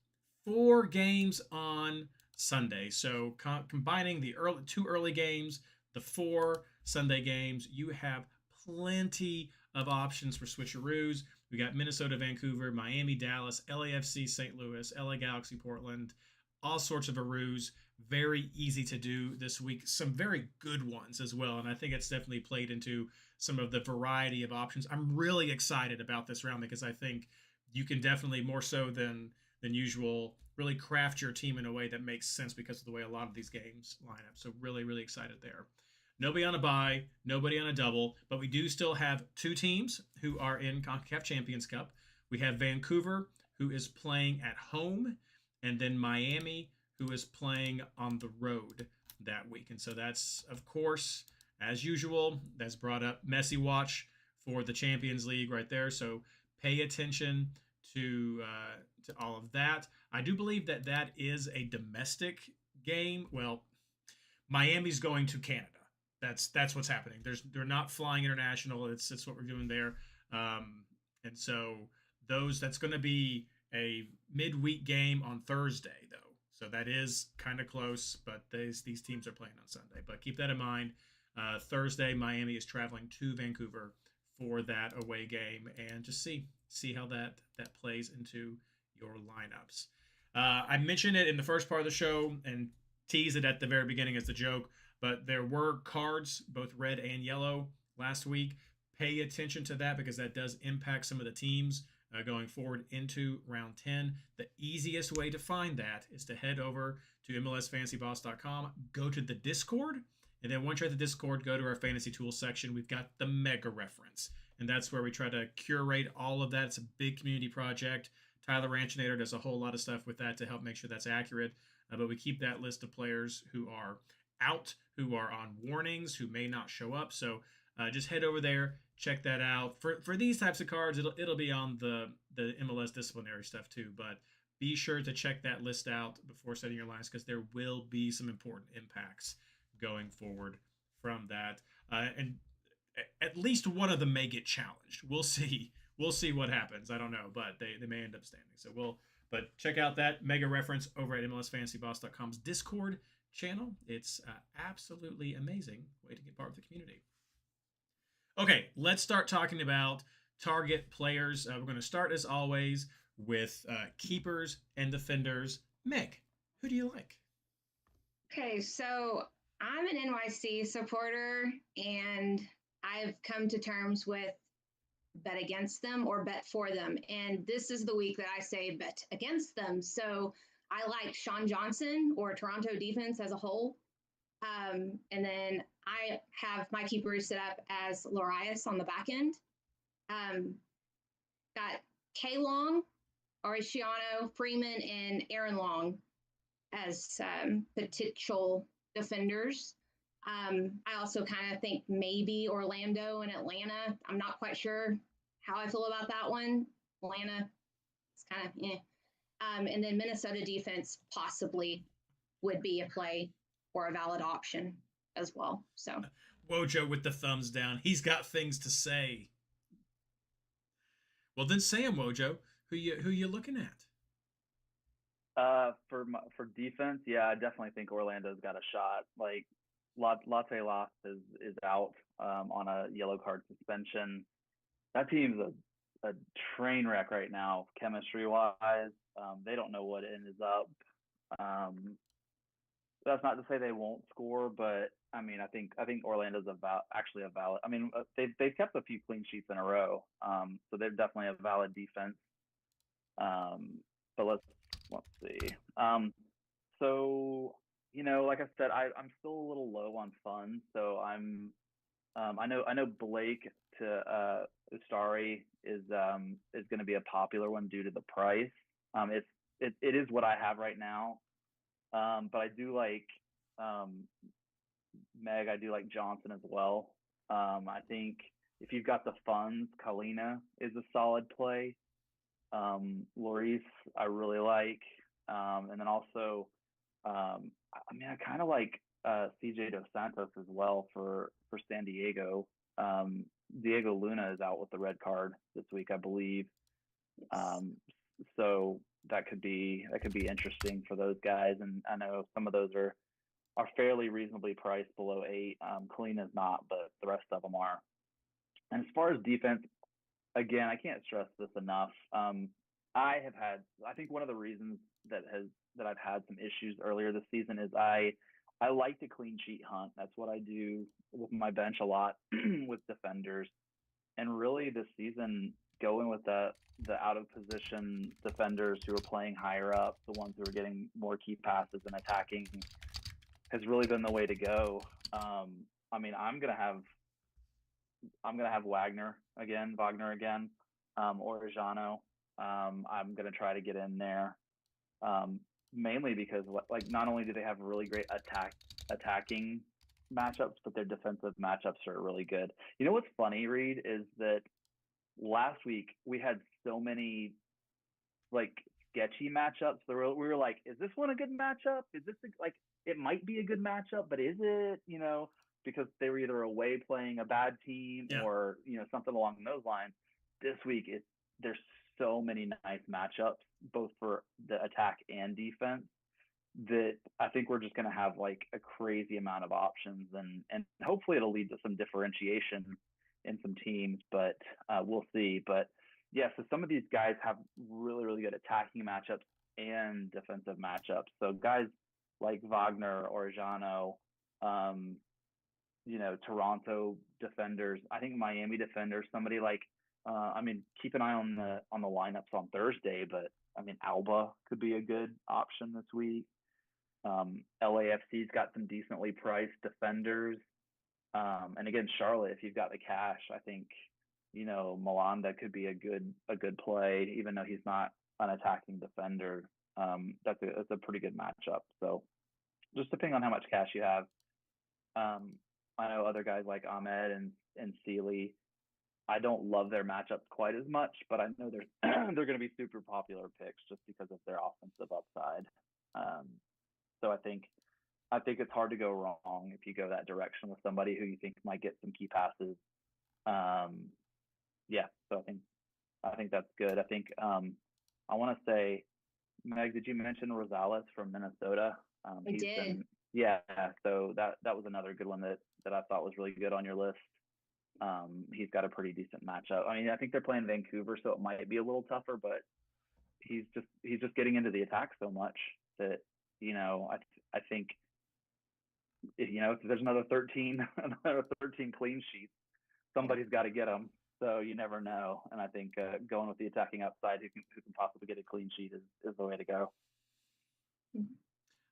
[SPEAKER 2] on Sunday. So combining the two early games, the 4 Sunday games, you have plenty of options for switcheroos. We got Minnesota, Vancouver, Miami, Dallas, LAFC, St. Louis, LA Galaxy, Portland, all sorts of aroos. Very easy to do this week. Some very good ones as well. And I think it's definitely played into some of the variety of options. I'm really excited about this round because I think you can definitely, more so than usual, really craft your team in a way that makes sense because of the way a lot of these games line up. So really, really excited there. Nobody on a bye, nobody on a double, but we do still have 2 teams who are in CONCACAF Champions Cup. We have Vancouver, who is playing at home, and then Miami, who is playing on the road that week. And so that's, of course, as usual, that's brought up Messi watch for the Champions League right there. So pay attention to all of that. I do believe that is a domestic game. Well, Miami's going to Canada. That's what's happening. They're not flying international. It's what we're doing there. And so that's going to be a midweek game on Thursday, though. So that is kind of close, but these teams are playing on Sunday. But keep that in mind. Thursday, Miami is traveling to Vancouver for that away game, and just see how that plays into your lineups. I mentioned it in the first part of the show and teased it at the very beginning as a joke, but there were cards, both red and yellow, last week. Pay attention to that because that does impact some of the teams going forward into round 10. The easiest way to find that is to head over to MLSFantasyBoss.com, go to the Discord, and then once you're at the Discord, go to our Fantasy Tools section. We've got the Mega Reference, and that's where we try to curate all of that. It's a big community project. Tyler Ranchinator does a whole lot of stuff with that to help make sure that's accurate, but we keep that list of players who are out, who are on warnings, who may not show up. So just head over there, check that out. For these types of cards, it'll be on the MLS disciplinary stuff too. But be sure to check that list out before setting your lines because there will be some important impacts going forward from that. And at least one of them may get challenged. We'll see. We'll see what happens. I don't know, but they may end up standing. So but check out that mega reference over at MLSFantasyBoss.com's Discord channel. It's absolutely amazing way to get part of the community. Okay, let's start talking about target players. We're going to start, as always, with keepers and defenders. Meg, who do you like?
[SPEAKER 5] Okay, so I'm an NYC supporter, and I've come to terms with bet against them or bet for them. And this is the week that I say bet against them. So I like Sean Johnson or Toronto defense as a whole. And then I have my keepers set up as Larius on the back end. Got K Long, Oriciano, Freeman, and Aaron Long as potential defenders. I also kind of think maybe Orlando and Atlanta. I'm not quite sure how I feel about that one. Atlanta, it's kind of and then Minnesota defense possibly would be a play or a valid option as well. So
[SPEAKER 2] Wojo with the thumbs down. He's got things to say. Well, then say 'em, Wojo. Who you looking at?
[SPEAKER 4] For defense, yeah, I definitely think Orlando's got a shot. Like Latte Loss is out on a yellow card suspension. That team's a train wreck right now, chemistry wise. They don't know what end is up. That's not to say they won't score, but I mean, I think Orlando's actually a valid. I mean, they've kept a few clean sheets in a row, so they're definitely a valid defense. But let's see. So like I said, I'm still a little low on funds, so I know Blake to Ustari is going to be a popular one due to the price. It is what I have right now, but I do like Meg. I do like Johnson as well. I think if you've got the funds, Kalina is a solid play. Lloris, I really like, and then also, I kind of like CJ Dos Santos as well for San Diego. Diego Luna is out with the red card this week, I believe. So that could be interesting for those guys, and I know some of those are fairly reasonably priced below 8. Kalina's not, but the rest of them are. And as far as defense, again, I can't stress this enough. I think one of the reasons that I've had some issues earlier this season is I like to clean sheet hunt. That's what I do with my bench a lot with defenders. And really this season, going with the out of position defenders who are playing higher up, the ones who are getting more key passes and attacking, has really been the way to go. I mean, I'm gonna have Wagner again, Orejano. I'm gonna try to get in there, mainly because not only do they have really great attacking matchups, but their defensive matchups are really good. You know what's funny, Reed, is that last week we had so many sketchy matchups. We were like, is this one a good matchup? Is this it might be a good matchup, but is it? Because they were either away playing a bad team or something along those lines. This week there's so many nice matchups, both for the attack and defense, that I think we're just going to have a crazy amount of options, and hopefully it'll lead to some differentiation in some teams, but we'll see. But yeah, so some of these guys have really, really good attacking matchups and defensive matchups. So guys like Wagner, Orejano, Toronto defenders, I think Miami defenders, somebody like, keep an eye on the lineups on Thursday, but Alba could be a good option this week. LAFC's got some decently priced defenders. And again, Charlotte, if you've got the cash, I think, Malanda could be a good play, even though he's not an attacking defender. That's a pretty good matchup. So just depending on how much cash you have. I know other guys like Ahmed and Sealy, I don't love their matchups quite as much, but I know they're going to be super popular picks just because of their offensive upside. So I think it's hard to go wrong if you go that direction with somebody who you think might get some key passes Yeah, so I think that's good. I think I want to say, Meg, did you mention Rosales from Minnesota?
[SPEAKER 5] I did.
[SPEAKER 4] Yeah. So that was another good one that I thought was really good on your list. He's got a pretty decent matchup. I mean, I think they're playing Vancouver, so it might be a little tougher, but he's just getting into the attack so much that I think if there's another 13 clean sheets, somebody's got to get them. So you never know. And I think going with the attacking upside who can possibly get a clean sheet is the way to go.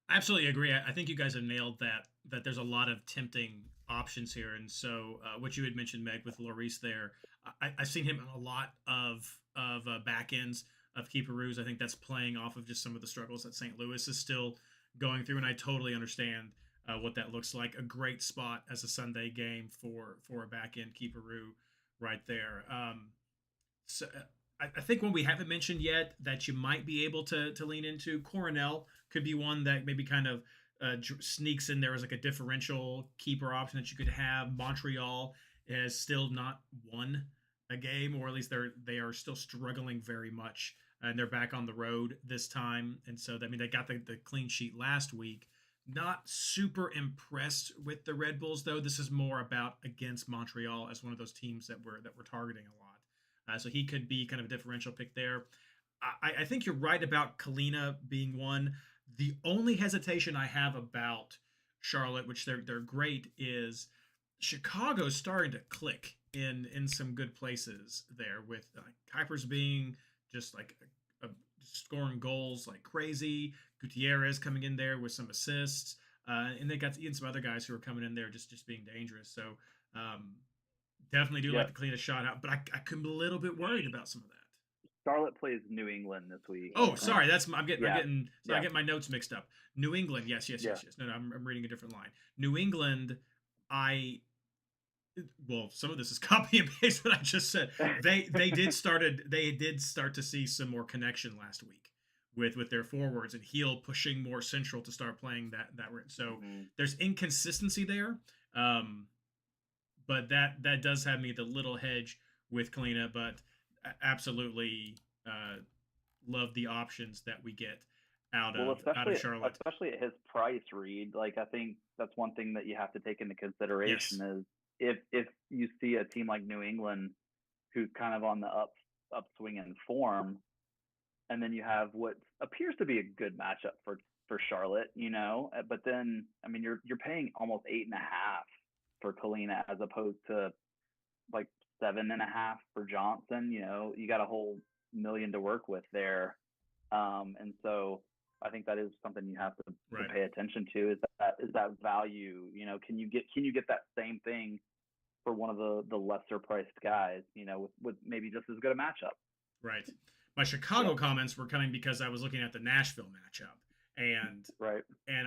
[SPEAKER 2] I absolutely agree. I think you guys have nailed that there's a lot of tempting options here. And so what you had mentioned, Meg, with Lloris there, I've seen him in a lot of back ends of keeperoos. I think that's playing off of just some of the struggles that St. Louis is still going through. And I totally understand what that looks like. A great spot as a Sunday game for a back end keeperoo right there. So I think one we haven't mentioned yet that you might be able to lean into, Coronel could be one that maybe kind of sneaks in there as like a differential keeper option that you could have. Montreal has still not won a game, or at least they are still struggling very much, and they're back on the road this time. And so, I mean, they got the clean sheet last week. Not super impressed with the Red Bulls, though. This is more about against Montreal as one of those teams that we're targeting a lot. So he could be kind of a differential pick there. I think you're right about Kalina being one. The only hesitation I have about Charlotte, which they're great, is Chicago's starting to click in some good places there, with Kuipers being just like scoring goals like crazy. Gutierrez coming in there with some assists, and they got even some other guys who are coming in there just being dangerous. So definitely do like to clean a shot out, but I'm a little bit worried about some of that.
[SPEAKER 4] Charlotte plays New England this week.
[SPEAKER 2] Oh, sorry, I get my notes mixed up. New England, yes. No, I'm reading a different line. New England, some of this is copy and paste what I just said. They did start to see some more connection last week with their forwards, and Heel pushing more central to start playing that. So there's inconsistency there, but that does have me the little hedge with Kalina, but absolutely love the options that we get out of Charlotte,
[SPEAKER 4] especially at his price, Reed. Like, I think that's one thing that you have to take into consideration is if you see a team like New England who's kind of on the upswing in form, and then you have what appears to be a good matchup for Charlotte, but then I mean you're paying almost 8.5 for Kalina as opposed to like 7.5 for Johnson. You got a whole million to work with there, and so I think that is something you have to pay attention to. Is that value? Can you get that same thing for one of the lesser priced guys? With maybe just as good a matchup.
[SPEAKER 2] Right. My Chicago comments were coming because I was looking at the Nashville matchup, and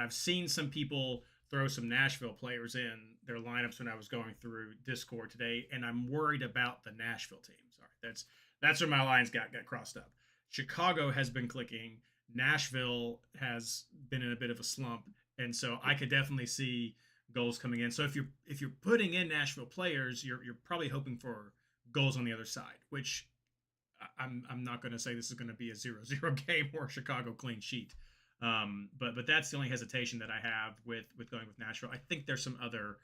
[SPEAKER 2] I've seen some people throw some Nashville players in their lineups when I was going through Discord today, and I'm worried about the Nashville team. Sorry, that's where my lines got crossed up. Chicago has been clicking. Nashville has been in a bit of a slump, and so I could definitely see goals coming in. So if you're putting in Nashville players, you're probably hoping for goals on the other side, which I'm not going to say this is going to be a 0-0 game or a Chicago clean sheet. But that's the only hesitation that I have with going with Nashville. I think there's some other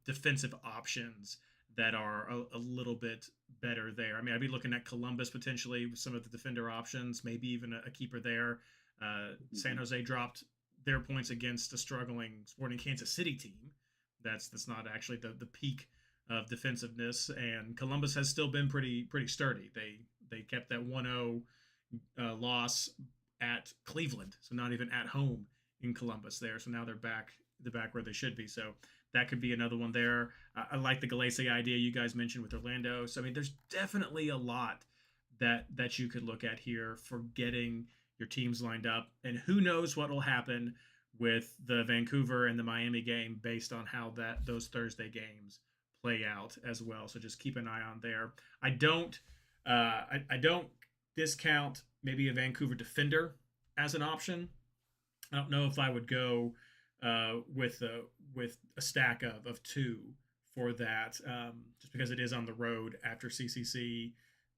[SPEAKER 2] defensive options that are a little bit better there. I mean, I'd be looking at Columbus potentially with some of the defender options, maybe even a keeper there. San Jose dropped their points against a struggling Sporting Kansas City team. That's not actually the peak of defensiveness, and Columbus has still been pretty sturdy. They kept that 1-0 loss at Cleveland, so not even at home in Columbus there. So now they're back where they should be. So that could be another one there. I like the Galese idea you guys mentioned with Orlando. So I mean, there's definitely a lot that you could look at here for getting your teams lined up, and who knows what will happen with the Vancouver and the Miami game based on how those Thursday games play out as well. So just keep an eye on there. I don't discount maybe a Vancouver defender as an option. I don't know if I would go with a stack of two for that, just because it is on the road after CCC.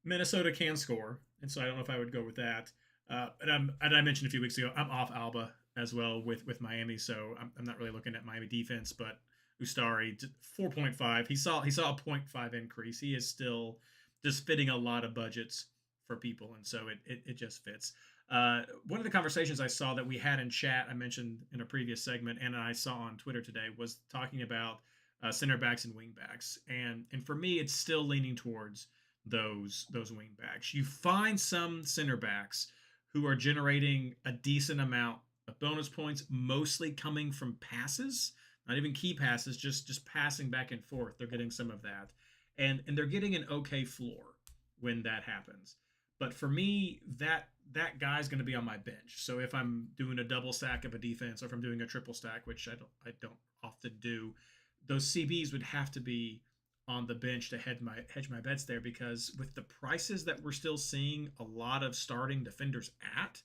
[SPEAKER 2] Minnesota can score, and so I don't know if I would go with that. And I mentioned a few weeks ago, I'm off Alba as well with Miami, so I'm not really looking at Miami defense, but Ustari 4.5. He saw a 0.5 increase. He is still just fitting a lot of budgets for people, and so it just fits. One of the conversations I saw that we had in chat, I mentioned in a previous segment, and I saw on Twitter today, was talking about center backs and wing backs, and for me, it's still leaning towards those wing backs. You find some center backs who are generating a decent amount of bonus points, mostly coming from passes, not even key passes, just passing back and forth. They're getting some of that, and they're getting an okay floor when that happens. But for me, that guy's going to be on my bench. So if I'm doing a double stack of a defense, or if I'm doing a triple stack, which I don't often do, those CBs would have to be on the bench to hedge my bets there, because with the prices that we're still seeing a lot of starting defenders at,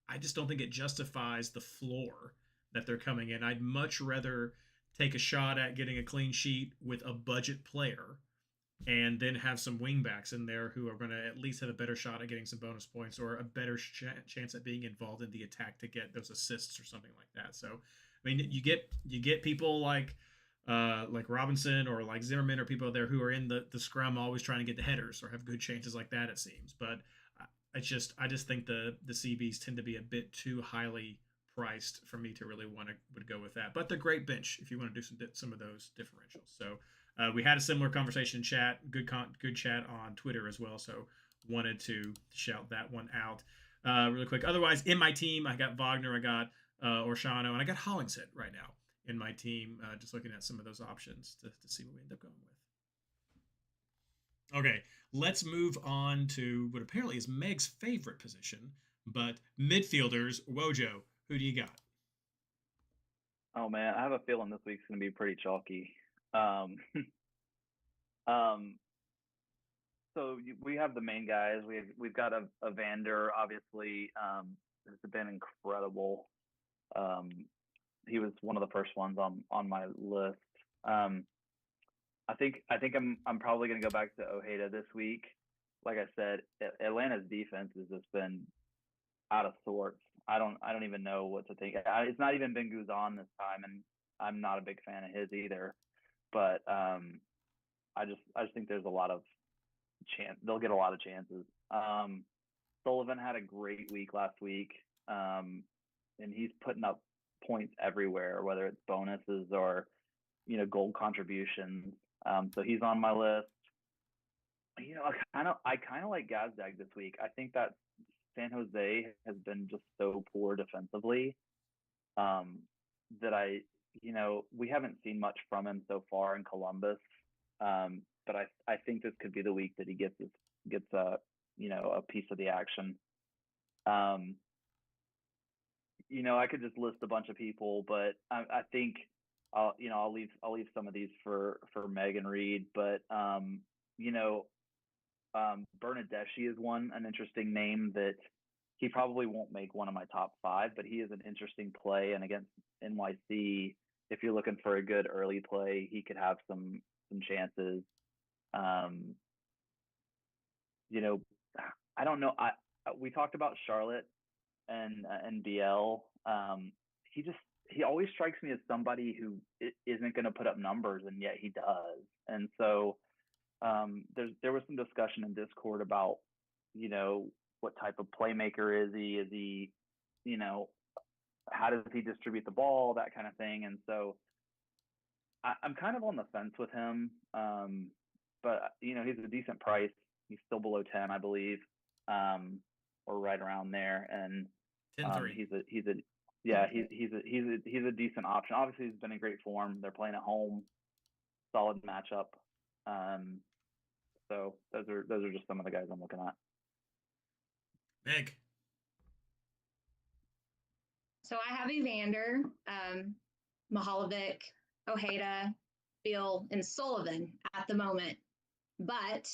[SPEAKER 2] I just don't think it justifies the floor that they're coming in. I'd much rather take a shot at getting a clean sheet with a budget player and then have some wingbacks in there who are going to at least have a better shot at getting some bonus points, or a better chance at being involved in the attack to get those assists or something like that. So, I mean, you get people like Robinson or like Zimmerman, or people there who are in the scrum always trying to get the headers or have good chances like that, it seems. But I just think the CBs tend to be a bit too highly priced for me to really would go with that. But they're great bench if you want to do some of those differentials. So we had a similar conversation in chat, good chat on Twitter as well. So wanted to shout that one out really quick. Otherwise, in my team, I got Wagner, I got Orshano, and I got Hollingshead right now in my team. Just looking at some of those options to see what we end up going with. Okay, let's move on to what apparently is Meg's favorite position, but midfielders. Wojo, who do you got?
[SPEAKER 4] Oh man, I have a feeling this week's going to be pretty chalky. So we have the main guys. We've got a Vander, obviously, has been incredible. He was one of the first ones on my list. I think I'm probably going to go back to Ojeda this week. Like I said, Atlanta's defense has just been out of sorts. I don't even know what to think. It's not even been Guzan this time, and I'm not a big fan of his either. But I just think there's a lot of chance. They'll get a lot of chances. Sullivan had a great week last week, and he's putting up points everywhere, whether it's bonuses or goal contributions. So he's on my list. I kind of like Gazdag this week. I think that San Jose has been just so poor defensively that we haven't seen much from him so far in Columbus. But I think this could be the week that he gets a piece of the action. I could just list a bunch of people, but I think I'll leave some of these for Meg and Reed. But Bernadeschi is an interesting name that he probably won't make one of my top 5, but he is an interesting play. And against NYC, if you're looking for a good early play, he could have some chances. I don't know. We talked about Charlotte and BL. He always strikes me as somebody who isn't going to put up numbers, and yet he does. And so there was some discussion in Discord about what type of playmaker is he? Is he how does he distribute the ball, that kind of thing. And so I'm kind of on the fence with him. But he's a decent price. He's still below 10, I believe, or right around there. And
[SPEAKER 2] 10-3.
[SPEAKER 4] He's a decent option. Obviously, he's been in great form. They're playing at home, solid matchup. So those are just some of the guys I'm looking at.
[SPEAKER 2] Meg.
[SPEAKER 5] So I have Evander, Mihalovic, Ojeda, Beal, and Sullivan at the moment. But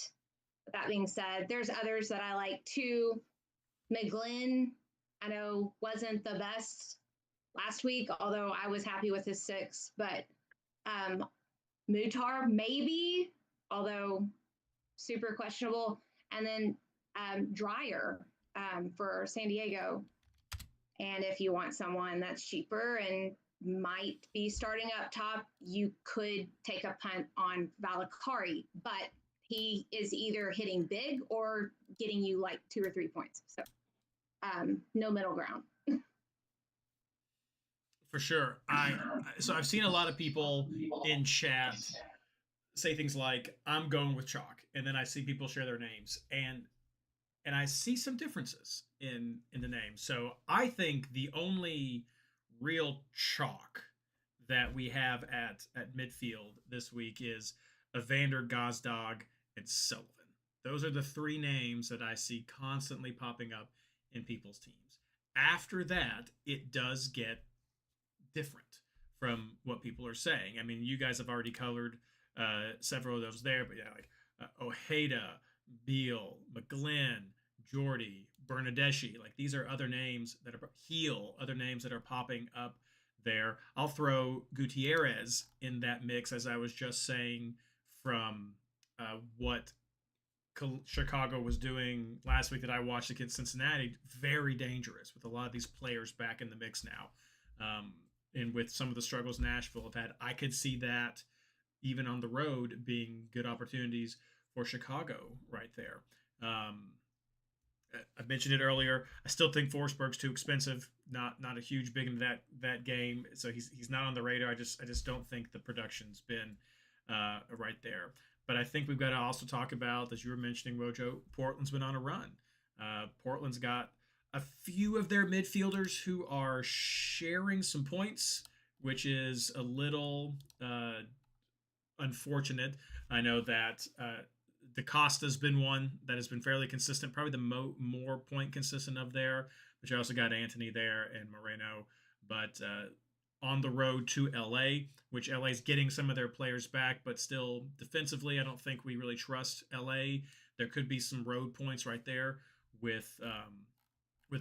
[SPEAKER 5] that being said, there's others that I like too. McGlynn, I know, wasn't the best last week, although I was happy with his 6. But Mutar, maybe, although super questionable. And then Dryer for San Diego. And if you want someone that's cheaper and might be starting up top, you could take a punt on Valakari, but he is either hitting big or getting you like 2 or 3 points. So no middle ground.
[SPEAKER 2] For sure. So I've seen a lot of people in chat say things like, I'm going with chalk, and then I see people share their names, and I see some differences in the names. So I think the only real chalk that we have at midfield this week is Evander, Gazdag, and Sullivan. Those are the 3 names that I see constantly popping up in people's teams. After that, it does get different from what people are saying. I mean, you guys have already covered several of those there, but yeah, like Ojeda, Beal, McGlynn, Jordy, Bernadeschi, like these are other names that are other names that are popping up there. I'll throw Gutierrez in that mix, as I was just saying, from what Chicago was doing last week that I watched against Cincinnati. Very dangerous with a lot of these players back in the mix now. And with some of the struggles Nashville have had, I could see that even on the road being good opportunities for Chicago right there. I mentioned it earlier. I still think Forsberg's too expensive. Not a huge big into that game, so he's not on the radar. I just don't think the production's been right there. But I think we've got to also talk about, as you were mentioning, Wojo, Portland's been on a run. Portland's got a few of their midfielders who are sharing some points, which is a little unfortunate. I know that DaCosta's been one that has been fairly consistent, probably the more point consistent of there. But you also got Anthony there and Moreno. But on the road to LA, which LA's getting some of their players back, but still defensively, I don't think we really trust LA. There could be some road points right there with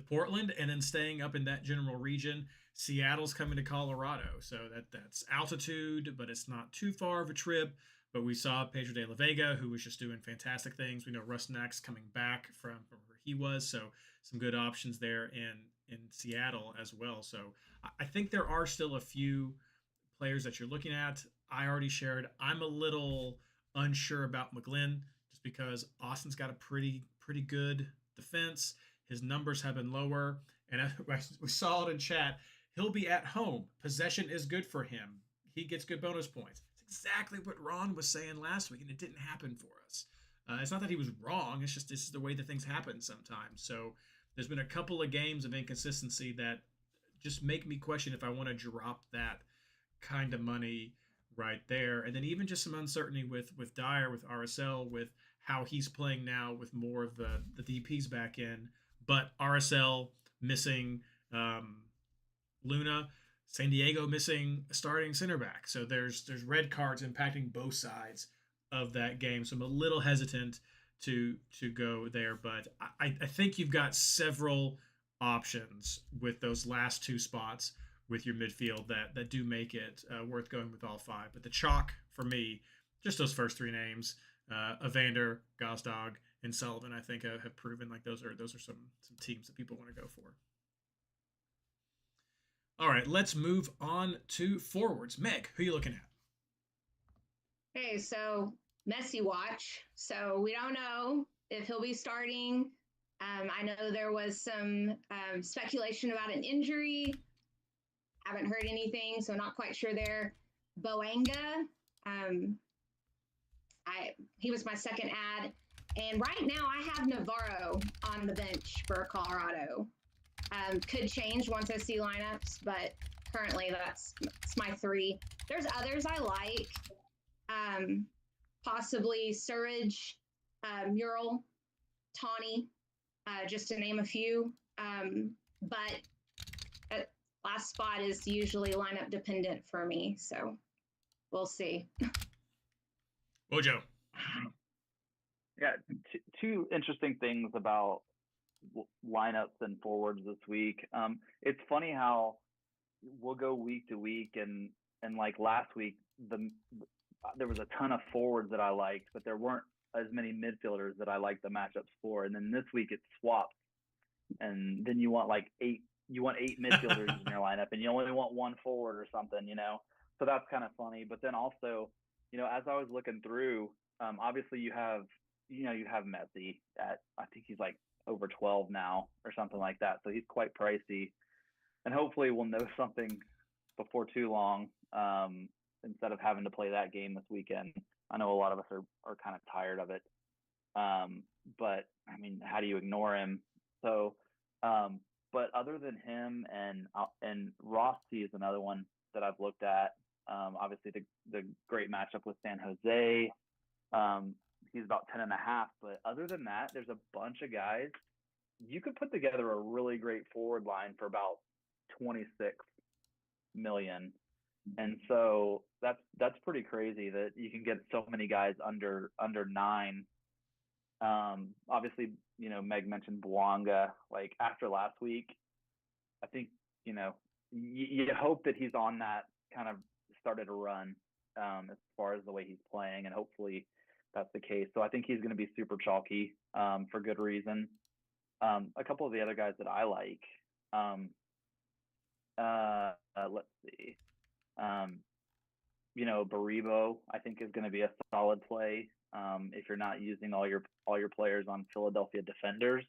[SPEAKER 2] Portland, and then staying up in that general region. Seattle's coming to Colorado, so that's altitude, but it's not too far of a trip. But we saw Pedro de la Vega, who was just doing fantastic things. We know Rusnak's coming back from where he was, so some good options there in Seattle as well. So I think there are still a few players that you're looking at. I already shared. I'm a little unsure about McGlynn just because Austin's got a pretty good defense. His numbers have been lower, and we saw it in chat. He'll be at home. Possession is good for him. He gets good bonus points. It's exactly what Ron was saying last week, and it didn't happen for us. It's not that he was wrong. It's just this is the way that things happen sometimes. So there's been a couple of games of inconsistency that just make me question if I want to drop that kind of money right there. And then even just some uncertainty with Dyer, with RSL, with how he's playing now with more of the DPs back in. But RSL missing Luna, San Diego missing a starting center back. So there's red cards impacting both sides of that game. So I'm a little hesitant to go there. But I think you've got several options with those last 2 spots with your midfield that do make it worth going with all 5. But the chalk for me, just those first 3 names, Evander, Gazdag, and Sullivan, I think have proven like those are some teams that people want to go for. All right, let's move on to forwards. Meg, who are you looking at?
[SPEAKER 5] Okay, so Messi watch. So we don't know if he'll be starting. I know there was some speculation about an injury. Haven't heard anything, so not quite sure there. Boanga, he was my second ad. And right now I have Navarro on the bench for Colorado. Could change once I see lineups, but currently that's my 3. There's others I like. Possibly Surridge, Mural, Tawny, just to name a few. But last spot is usually lineup dependent for me, so we'll see.
[SPEAKER 2] Wojo.
[SPEAKER 4] Yeah, 2 interesting things about lineups and forwards this week. It's funny how we'll go week to week, and like last week, there was a ton of forwards that I liked, but there weren't as many midfielders that I liked the matchups for. And then this week it swapped, and then you want like eight midfielders in your lineup, and you only want one forward or something, So that's kind of funny. But then also, as I was looking through, obviously you have Messi at, I think he's like over 12 now or something like that. So he's quite pricey, and hopefully we'll know something before too long. Instead of having to play that game this weekend, I know a lot of us are kind of tired of it. But I mean, how do you ignore him? So, but other than him and Rossi is another one that I've looked at. Obviously the great matchup with San Jose. He's about 10.5, but other than that, there's a bunch of guys. You could put together a really great forward line for about 26 million. And so that's pretty crazy that you can get so many guys under 9. Obviously, Meg mentioned Bouanga. Like after last week, I think you hope that he's on that kind of started a run as far as the way he's playing, and hopefully that's the case. So I think he's going to be super chalky for good reason. A couple of the other guys that I like, let's see. Baribo, I think, is going to be a solid play. If you're not using all your players on Philadelphia defenders,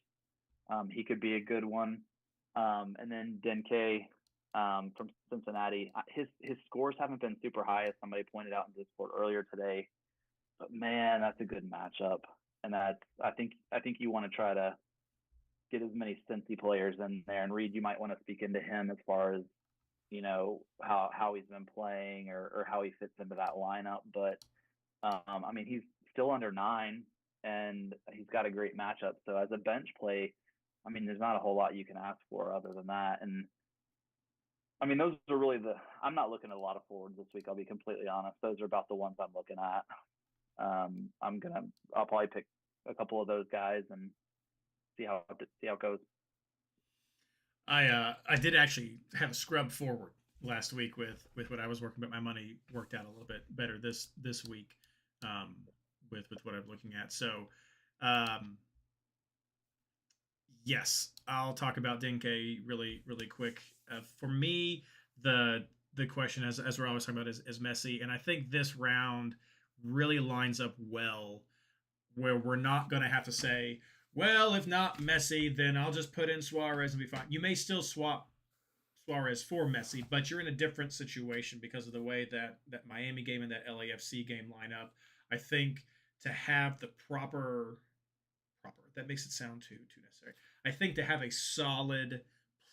[SPEAKER 4] he could be a good one. And then Denke from Cincinnati, his scores haven't been super high, as somebody pointed out in Discord earlier today. But man, that's a good matchup, and I think you want to try to get as many Cincy players in there. And Reed, you might want to speak into him as far as how he's been playing or how he fits into that lineup. But I mean, he's still under 9, and he's got a great matchup. So as a bench play, I mean, there's not a whole lot you can ask for other than that. And I mean, those are really I'm not looking at a lot of forwards this week. I'll be completely honest. Those are about the ones I'm looking at. I'll probably pick a couple of those guys and see how it goes.
[SPEAKER 2] I did actually have a scrub forward last week with what I was working, but my money worked out a little bit better this week with what I'm looking at. So yes, I'll talk about Denke really quick. For me, the question, as we're always talking about, is Messi, and I think this round really lines up well, where we're not going to have to say, well, if not Messi, then I'll just put in Suarez and be fine. You may still swap Suarez for Messi, but you're in a different situation because of the way that Miami game and that LAFC game line up. I think to have the proper, that makes it sound too necessary. I think to have a solid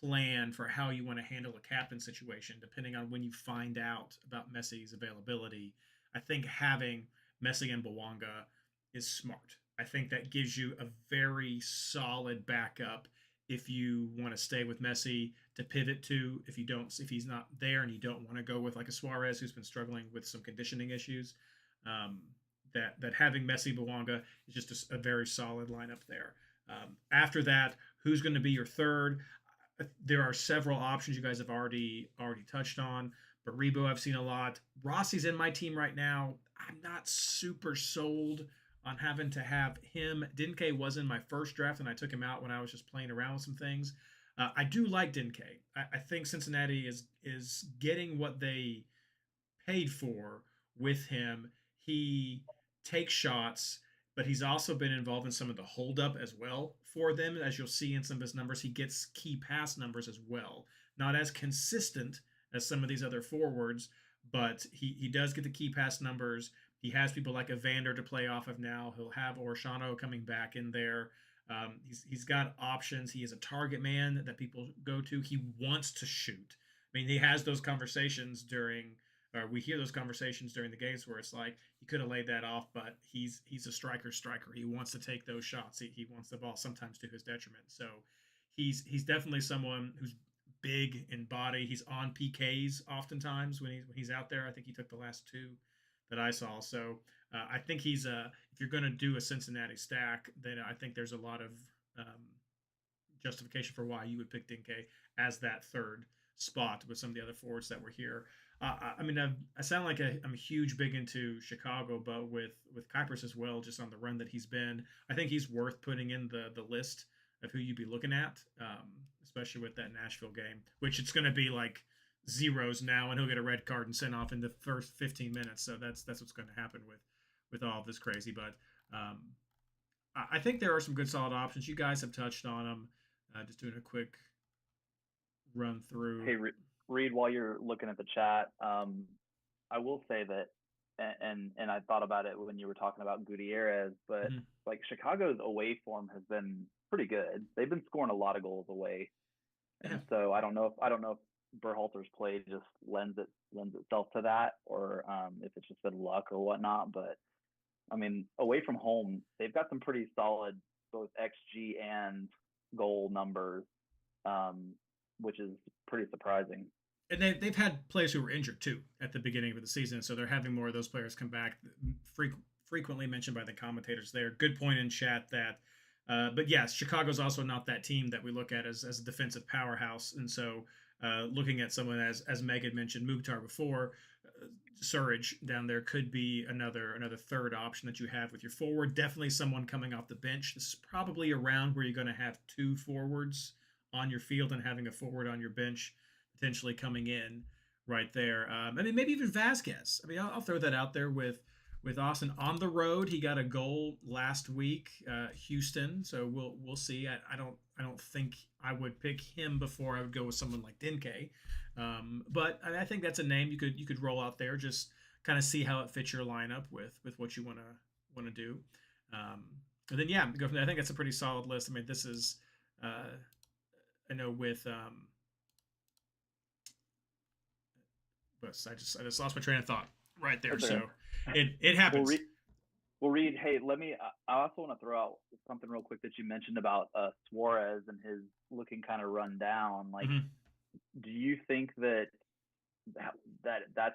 [SPEAKER 2] plan for how you want to handle a captain situation, depending on when you find out about Messi's availability, I think having Messi and Bouanga is smart. I think that gives you a very solid backup if you want to stay with Messi to pivot to, if he's not there and you don't want to go with like a Suarez who's been struggling with some conditioning issues. That having Messi, Bouanga is just a very solid lineup there. After that, who's going to be your third? There are several options you guys have already touched on. But Rebo, I've seen a lot. Rossi's in my team right now. I'm not super sold on having to have him. Denke was in my first draft, and I took him out when I was just playing around with some things. I do like Denke. I think Cincinnati is getting what they paid for with him. He takes shots, but he's also been involved in some of the holdup as well for them. As you'll see in some of his numbers, he gets key pass numbers as well. Not as consistent as some of these other forwards, but he does get the key pass numbers. He has people like Evander to play off of now. He'll have Orshano coming back in there. He's got options. He is a target man that people go to. He wants to shoot. I mean, he has those conversations we hear those conversations during the games where it's like he could have laid that off, but he's a striker. He wants to take those shots. He wants the ball sometimes to his detriment. So he's definitely someone who's big in body. He's on PKs oftentimes when he's out there. I think he took the last 2 that I saw. So I think he's if you're going to do a Cincinnati stack, then I think there's a lot of justification for why you would pick Denke as that third spot with some of the other forwards that were here. I mean, I sound like I'm big into Chicago, but with Kuipers as well, just on the run that he's been, I think he's worth putting in the list of who you'd be looking at, especially with that Nashville game, which it's going to be like zeros now, and he'll get a red card and sent off in the first 15 minutes. So that's what's going to happen with all of this crazy. But I think there are some good solid options. You guys have touched on them. Just doing a quick run through.
[SPEAKER 4] Hey, Reed, while you're looking at the chat, I will say that, and I thought about it when you were talking about Gutierrez, but
[SPEAKER 2] Mm-hmm.
[SPEAKER 4] like Chicago's away form has been pretty good. They've been scoring a lot of goals away, and so I don't know if Berhalter's play just lends itself to that, or if it's just been luck or whatnot. But I mean, away from home, they've got some pretty solid both XG and goal numbers, which is pretty surprising.
[SPEAKER 2] And they've had players who were injured too at the beginning of the season, so they're having more of those players come back. Frequently mentioned by the commentators there. Good point in chat that. But yes, Chicago's also not that team that we look at as a defensive powerhouse, and so looking at someone as Meg had mentioned, Mukhtar before, Surridge down there could be another third option that you have with your forward. Definitely someone coming off the bench. This is probably around where you're going to have two forwards on your field and having a forward on your bench potentially coming in right there. I mean, maybe even Vasquez. I mean, I'll throw that out there with Austin on the road. He got a goal last week, Houston. So we'll see. I don't think I would pick him before I would go with someone like Dinke. But I think that's a name you could roll out there. Just kind of see how it fits your lineup with what you want to do. And then go from there. I think that's a pretty solid list. I mean, this is I know with but I just lost my train of thought right there. So it happens.
[SPEAKER 4] Well, Reed, hey, I also want to throw out something real quick that you mentioned about Suarez and his looking kind of run down. Like, do you think that's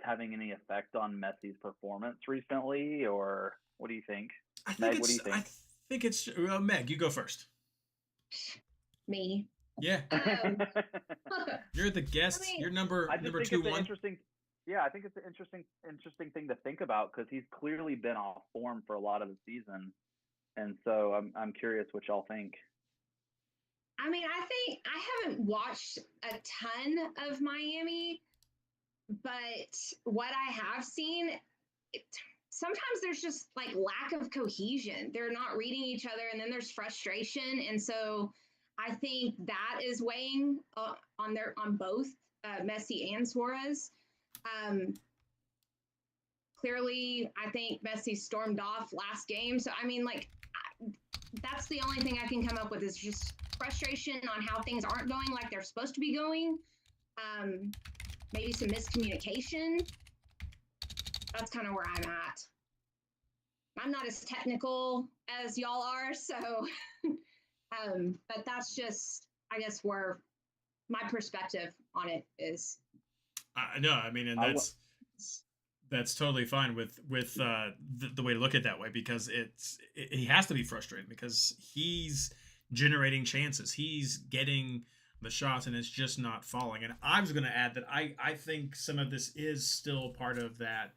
[SPEAKER 4] having any effect on Messi's performance recently, or what do you think? Meg, what do you think?
[SPEAKER 2] I think it's Meg. You go first.
[SPEAKER 5] Me.
[SPEAKER 2] Yeah. You're the guest. You're number 2-1.
[SPEAKER 4] I think it's an interesting thing to think about because he's clearly been off form for a lot of the season, and so I'm curious what y'all think.
[SPEAKER 5] I mean, I think I haven't watched a ton of Miami, but what I have seen, sometimes there's just like lack of cohesion. They're not reading each other, and then there's frustration, and so I think that is weighing on both Messi and Suarez. Clearly, I think Messi stormed off last game. So, I mean, that's the only thing I can come up with is just frustration on how things aren't going like they're supposed to be going. Maybe some miscommunication. That's kind of where I'm at. I'm not as technical as y'all are, so, but that's just, I guess, where my perspective on it is.
[SPEAKER 2] No, I mean, and that's totally fine with the way to look at it that way, because he has to be frustrated because he's generating chances, he's getting the shots, and it's just not falling. And I was going to add that I think some of this is still part of that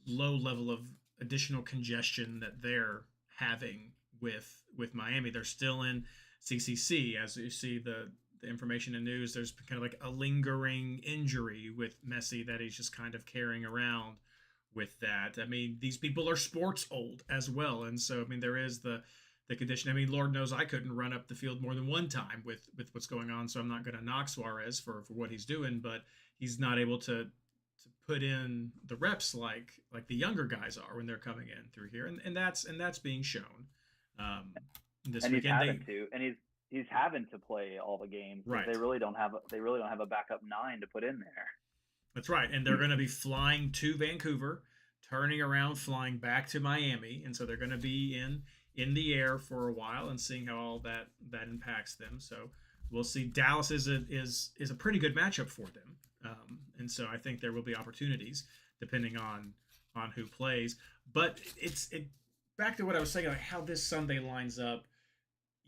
[SPEAKER 2] low level of additional congestion that they're having with Miami. They're still in CCC, as you see the information and news. There's kind of like a lingering injury with Messi that he's just kind of carrying around with that. I mean, these people are sports old as well, and so I mean there is the condition. I mean, Lord knows I couldn't run up the field more than one time with what's going on, so I'm not going to knock Suarez for what he's doing, but he's not able to put in the reps like the younger guys are when they're coming in through here, and that's being shown this
[SPEAKER 4] and
[SPEAKER 2] weekend.
[SPEAKER 4] He's having to play all the games.
[SPEAKER 2] Right.
[SPEAKER 4] They really don't have a backup 9 to put in there.
[SPEAKER 2] That's right. And they're going to be flying to Vancouver, turning around, flying back to Miami, and so they're going to be in the air for a while and seeing how all that impacts them. So we'll see. Dallas is a pretty good matchup for them, and so I think there will be opportunities depending on who plays. But it's back to what I was saying, like how this Sunday lines up.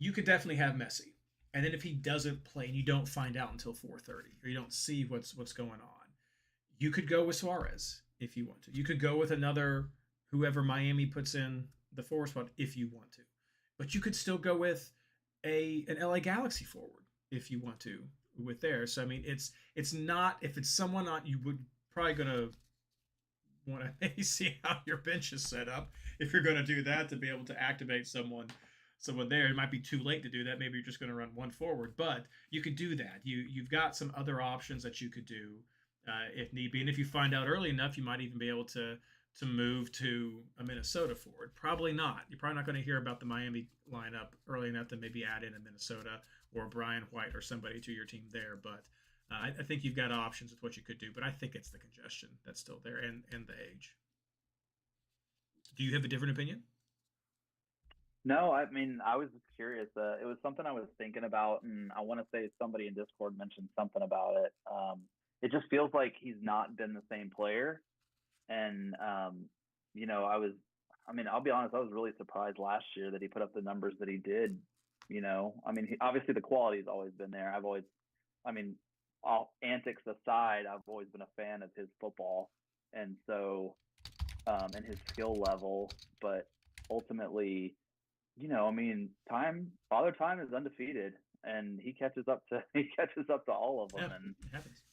[SPEAKER 2] You could definitely have Messi, and then if he doesn't play and you don't find out until 4:30, or you don't see what's going on, You could go with Suarez if you want to. You could go with another whoever Miami puts in the forward spot if you want to. But you could still go with an LA Galaxy forward if you want to with theirs. So I mean, it's not, if it's someone not, you would probably gonna want to maybe see how your bench is set up if you're going to do that to be able to activate someone there. It might be too late to do that. Maybe you're just going to run one forward, but you could do that. You've got some other options that you could do if need be, and if you find out early enough, you might even be able to move to a Minnesota forward. Probably not. You're probably not going to hear about the Miami lineup early enough to maybe add in a Minnesota or Brian White or somebody to your team there, but I think you've got options with what you could do, but I think it's the congestion that's still there and the age. Do you have a different opinion?
[SPEAKER 4] No, I mean, I was just curious. It was something I was thinking about, and I want to say somebody in Discord mentioned something about it. It just feels like he's not been the same player. And, I'll be honest, I was really surprised last year that he put up the numbers that he did. Obviously the quality's always been there. All antics aside, I've always been a fan of his football. And so, and his skill level, but ultimately, Father Time is undefeated, and he catches up to all of them,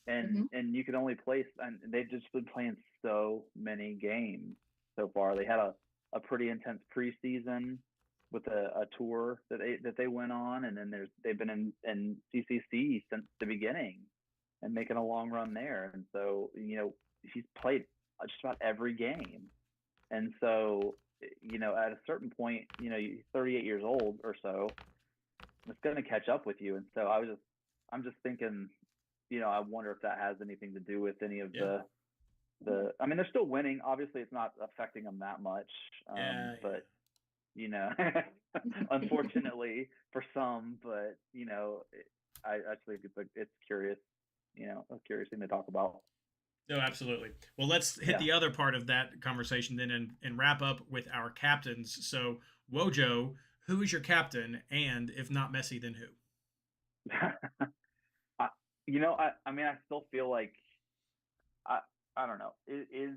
[SPEAKER 4] and you can only place, and they've just been playing so many games so far. They had a pretty intense preseason with a tour that they went on, and then they've been in CCC since the beginning and making a long run there, and so he's played just about every game, and so at a certain point, he's 38 years old or so. It's going to catch up with you. And so I'm just thinking, I wonder if that has anything to do with any of they're still winning. Obviously it's not affecting them that much. But unfortunately for some, but I actually think it's curious, a curious thing to talk about.
[SPEAKER 2] No, absolutely. Well, let's hit the other part of that conversation then and wrap up with our captains. So, Wojo, who is your captain? And if not Messi, then who?
[SPEAKER 4] I still feel like, I don't know. Is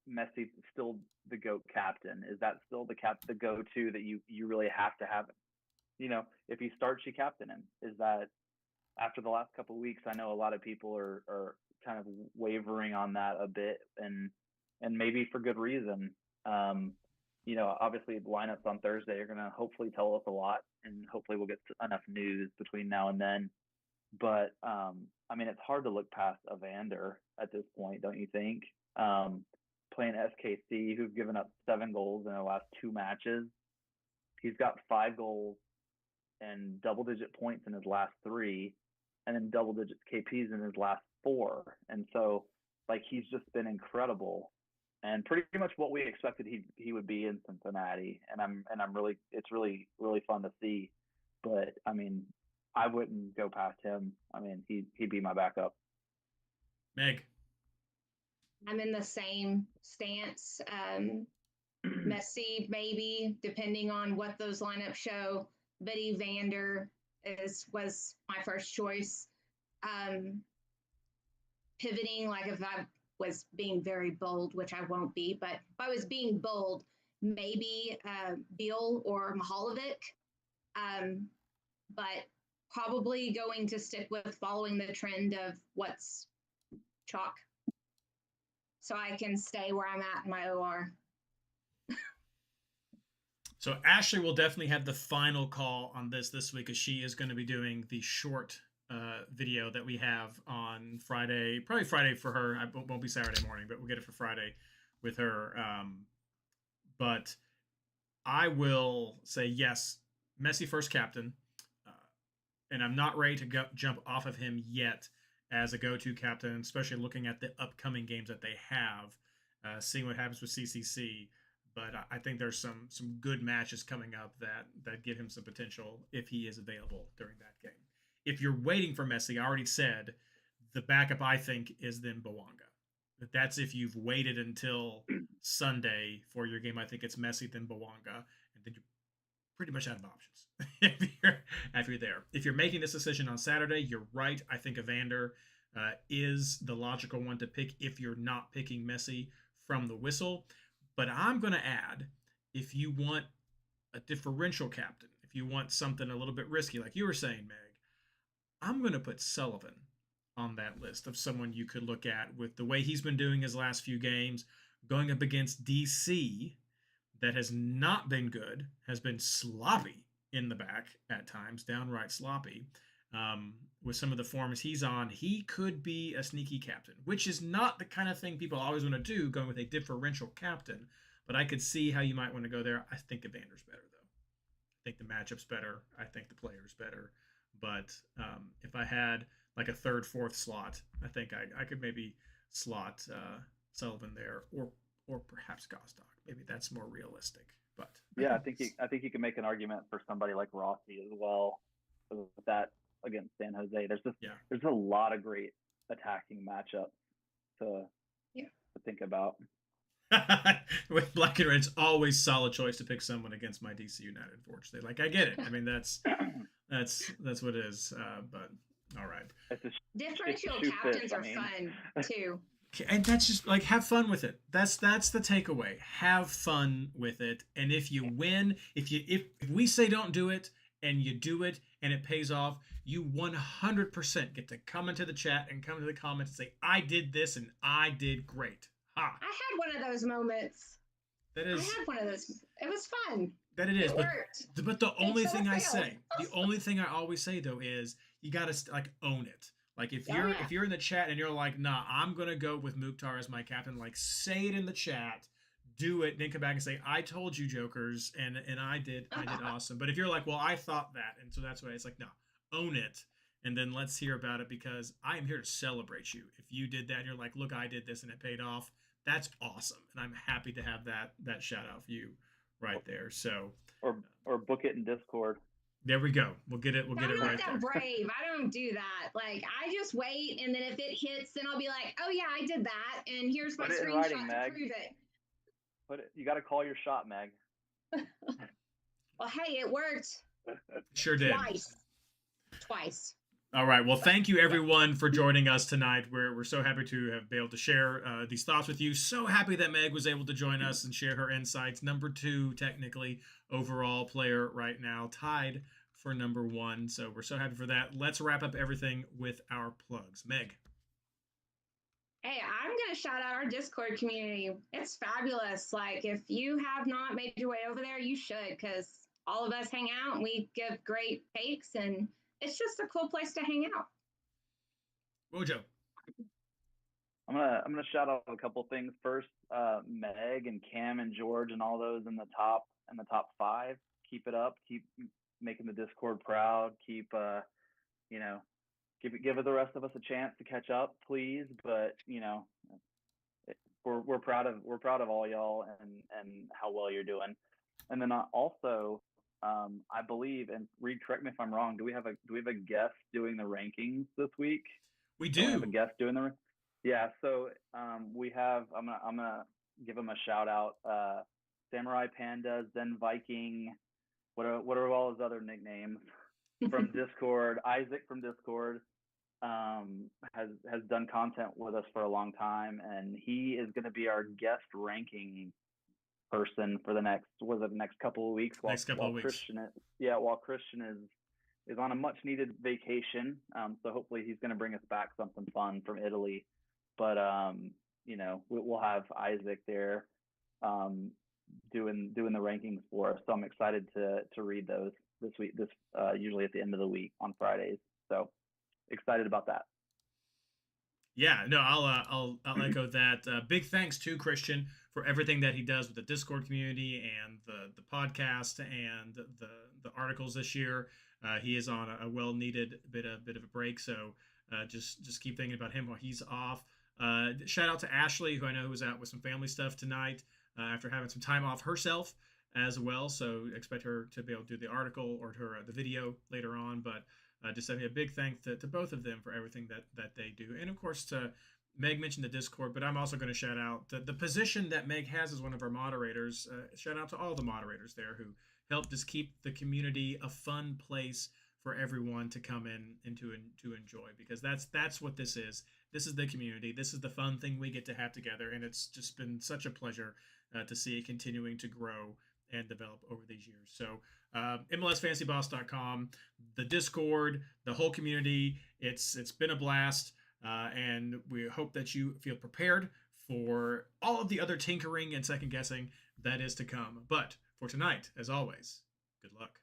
[SPEAKER 4] Messi still the GOAT captain? Is that still the go-to that you really have to have? If he starts, you captain him. Is that, after the last couple of weeks, I know a lot of people are kind of wavering on that a bit, and maybe for good reason. Obviously the lineups on Thursday are going to hopefully tell us a lot, and hopefully we'll get enough news between now and then. But it's hard to look past Evander at this point, don't you think? Playing SKC, who've given up 7 goals in their last 2 matches. He's got 5 goals and double-digit points in his last 3, and then double-digit KPs in his last 4. And so, he's just been incredible, and pretty much what we expected he would be in Cincinnati. And it's really, really fun to see. But I wouldn't go past him. He'd be my backup.
[SPEAKER 2] Meg.
[SPEAKER 5] I'm in the same stance. Messi, maybe, depending on what those lineups show. But Evander was my first choice. Pivoting, if I was being very bold, which I won't be, but if I was being bold, maybe Beal or Mihalovic. But probably going to stick with following the trend of what's chalk, so I can stay where I'm at in my OR.
[SPEAKER 2] So Ashley will definitely have the final call on this week, as she is going to be doing the short video that we have on Friday, probably Friday for her. I won't be Saturday morning, but we'll get it for Friday with her. But I will say yes, Messi first captain, and I'm not ready to jump off of him yet as a go-to captain, especially looking at the upcoming games that they have, seeing what happens with CCC. But I think there's some good matches coming up that give him some potential if he is available during that game. If you're waiting for Messi, I already said the backup, I think, is then Bouanga. But that's if you've waited until Sunday for your game. I think it's Messi, then Bouanga, and then you're pretty much out of options if you're there. If you're making this decision on Saturday, you're right. I think Evander is the logical one to pick if you're not picking Messi from the whistle. But I'm going to add, if you want a differential captain, if you want something a little bit risky, like you were saying, Meg, I'm going to put Sullivan on that list of someone you could look at with the way he's been doing his last few games, going up against DC, that has not been good, has been sloppy in the back at times, downright sloppy. With some of the forms he's on, he could be a sneaky captain, which is not the kind of thing people always want to do, going with a differential captain. But I could see how you might want to go there. I think Evander's better, though. I think the matchup's better. I think the player's better. But if I had like a third, fourth slot, I think I could maybe slot Sullivan there, or perhaps Gostock. Maybe that's more realistic. But
[SPEAKER 4] yeah, I think you can make an argument for somebody like Rossi as well with that against San Jose. There's a lot of great attacking matchups to think about.
[SPEAKER 2] With Black and Red, it's always solid choice to pick someone against my DC United. Unfortunately, like I get it. I mean, that's what it is. But all right.
[SPEAKER 5] Differential captains are fun too.
[SPEAKER 2] And that's just like, have fun with it. That's the takeaway. Have fun with it. And if you win, if we say don't do it and you do it and it pays off, you 100% get to come into the chat and come to the comments and say, I did this and I did great. Ha.
[SPEAKER 5] I had one of those moments. I had one of those. It was fun.
[SPEAKER 2] That it is.
[SPEAKER 5] It worked.
[SPEAKER 2] But the only thing I say, the only thing I always say though is you got to like own it. Like if you're in the chat and you're like, nah, I'm gonna go with Mukhtar as my captain, like say it in the chat, do it, then come back and say, I told you, jokers, and I did awesome. But if you're like, well, I thought that, and so that's why it's like, no, own it, and then let's hear about it, because I am here to celebrate you. If you did that and you're like, look, I did this and it paid off, that's awesome, and I'm happy to have that shout out for you right there. So
[SPEAKER 4] or book it in Discord.
[SPEAKER 2] There we go. We'll get it right there.
[SPEAKER 5] I'm not that brave. I don't do that. Like, I just wait, and then if it hits, then I'll be like, oh yeah, I did that, and here's my screenshot to prove it.
[SPEAKER 4] You got to call your shot, Meg.
[SPEAKER 5] Well, hey, it worked.
[SPEAKER 2] Sure did.
[SPEAKER 5] Twice.
[SPEAKER 2] All right. Well, thank you everyone for joining us tonight. We're so happy to have been able to share these thoughts with you. So happy that Meg was able to join us and share her insights. Number 2, technically, overall player right now, tied for number 1. So we're so happy for that. Let's wrap up everything with our plugs. Meg.
[SPEAKER 5] Hey, I'm going to shout out our Discord community. It's fabulous. Like, if you have not made your way over there, you should, because all of us hang out and we give great takes, and it's just a cool place to hang out.
[SPEAKER 2] Mojo.
[SPEAKER 4] I'm gonna shout out a couple things. First, Meg and Cam and George and all those in the top 5. Keep it up. Keep making the Discord proud. Keep give the rest of us a chance to catch up, please. But we're proud of all y'all and how well you're doing. And then also, I believe, and Reed, correct me if I'm wrong, do we have a guest doing the rankings this week?
[SPEAKER 2] We do.
[SPEAKER 4] We have a guest doing so we have, I'm gonna give him a shout out, Samurai Panda, Zen Viking, what are all his other nicknames from Discord. Isaac from Discord has done content with us for a long time, and he is going to be our guest ranking person for the next couple of weeks. While Christian is on a much needed vacation. So hopefully he's going to bring us back something fun from Italy. But we'll have Isaac there doing the rankings for us. So I'm excited to read those this week. Usually at the end of the week on Fridays. So excited about that.
[SPEAKER 2] Yeah, no, I'll echo that. Big thanks to Christian for everything that he does with the Discord community and the podcast and the articles this year. He is on a well-needed bit of a break, so just keep thinking about him while he's off. Shout out to Ashley, who I know was out with some family stuff tonight after having some time off herself as well. So expect her to be able to do the article or the video later on, but. Just send me a big thanks to both of them for everything that they do. And, of course, to Meg mentioned the Discord, but I'm also going to shout out the position that Meg has as one of our moderators. Shout out to all the moderators there who help just keep the community a fun place for everyone to come in and to enjoy, because that's what this is. This is the community. This is the fun thing we get to have together, and it's just been such a pleasure to see it continuing to grow and develop over these years. So MLSFantasyBoss.com, the Discord, the whole community. It's been a blast, and we hope that you feel prepared for all of the other tinkering and second guessing that is to come. But for tonight, as always, good luck.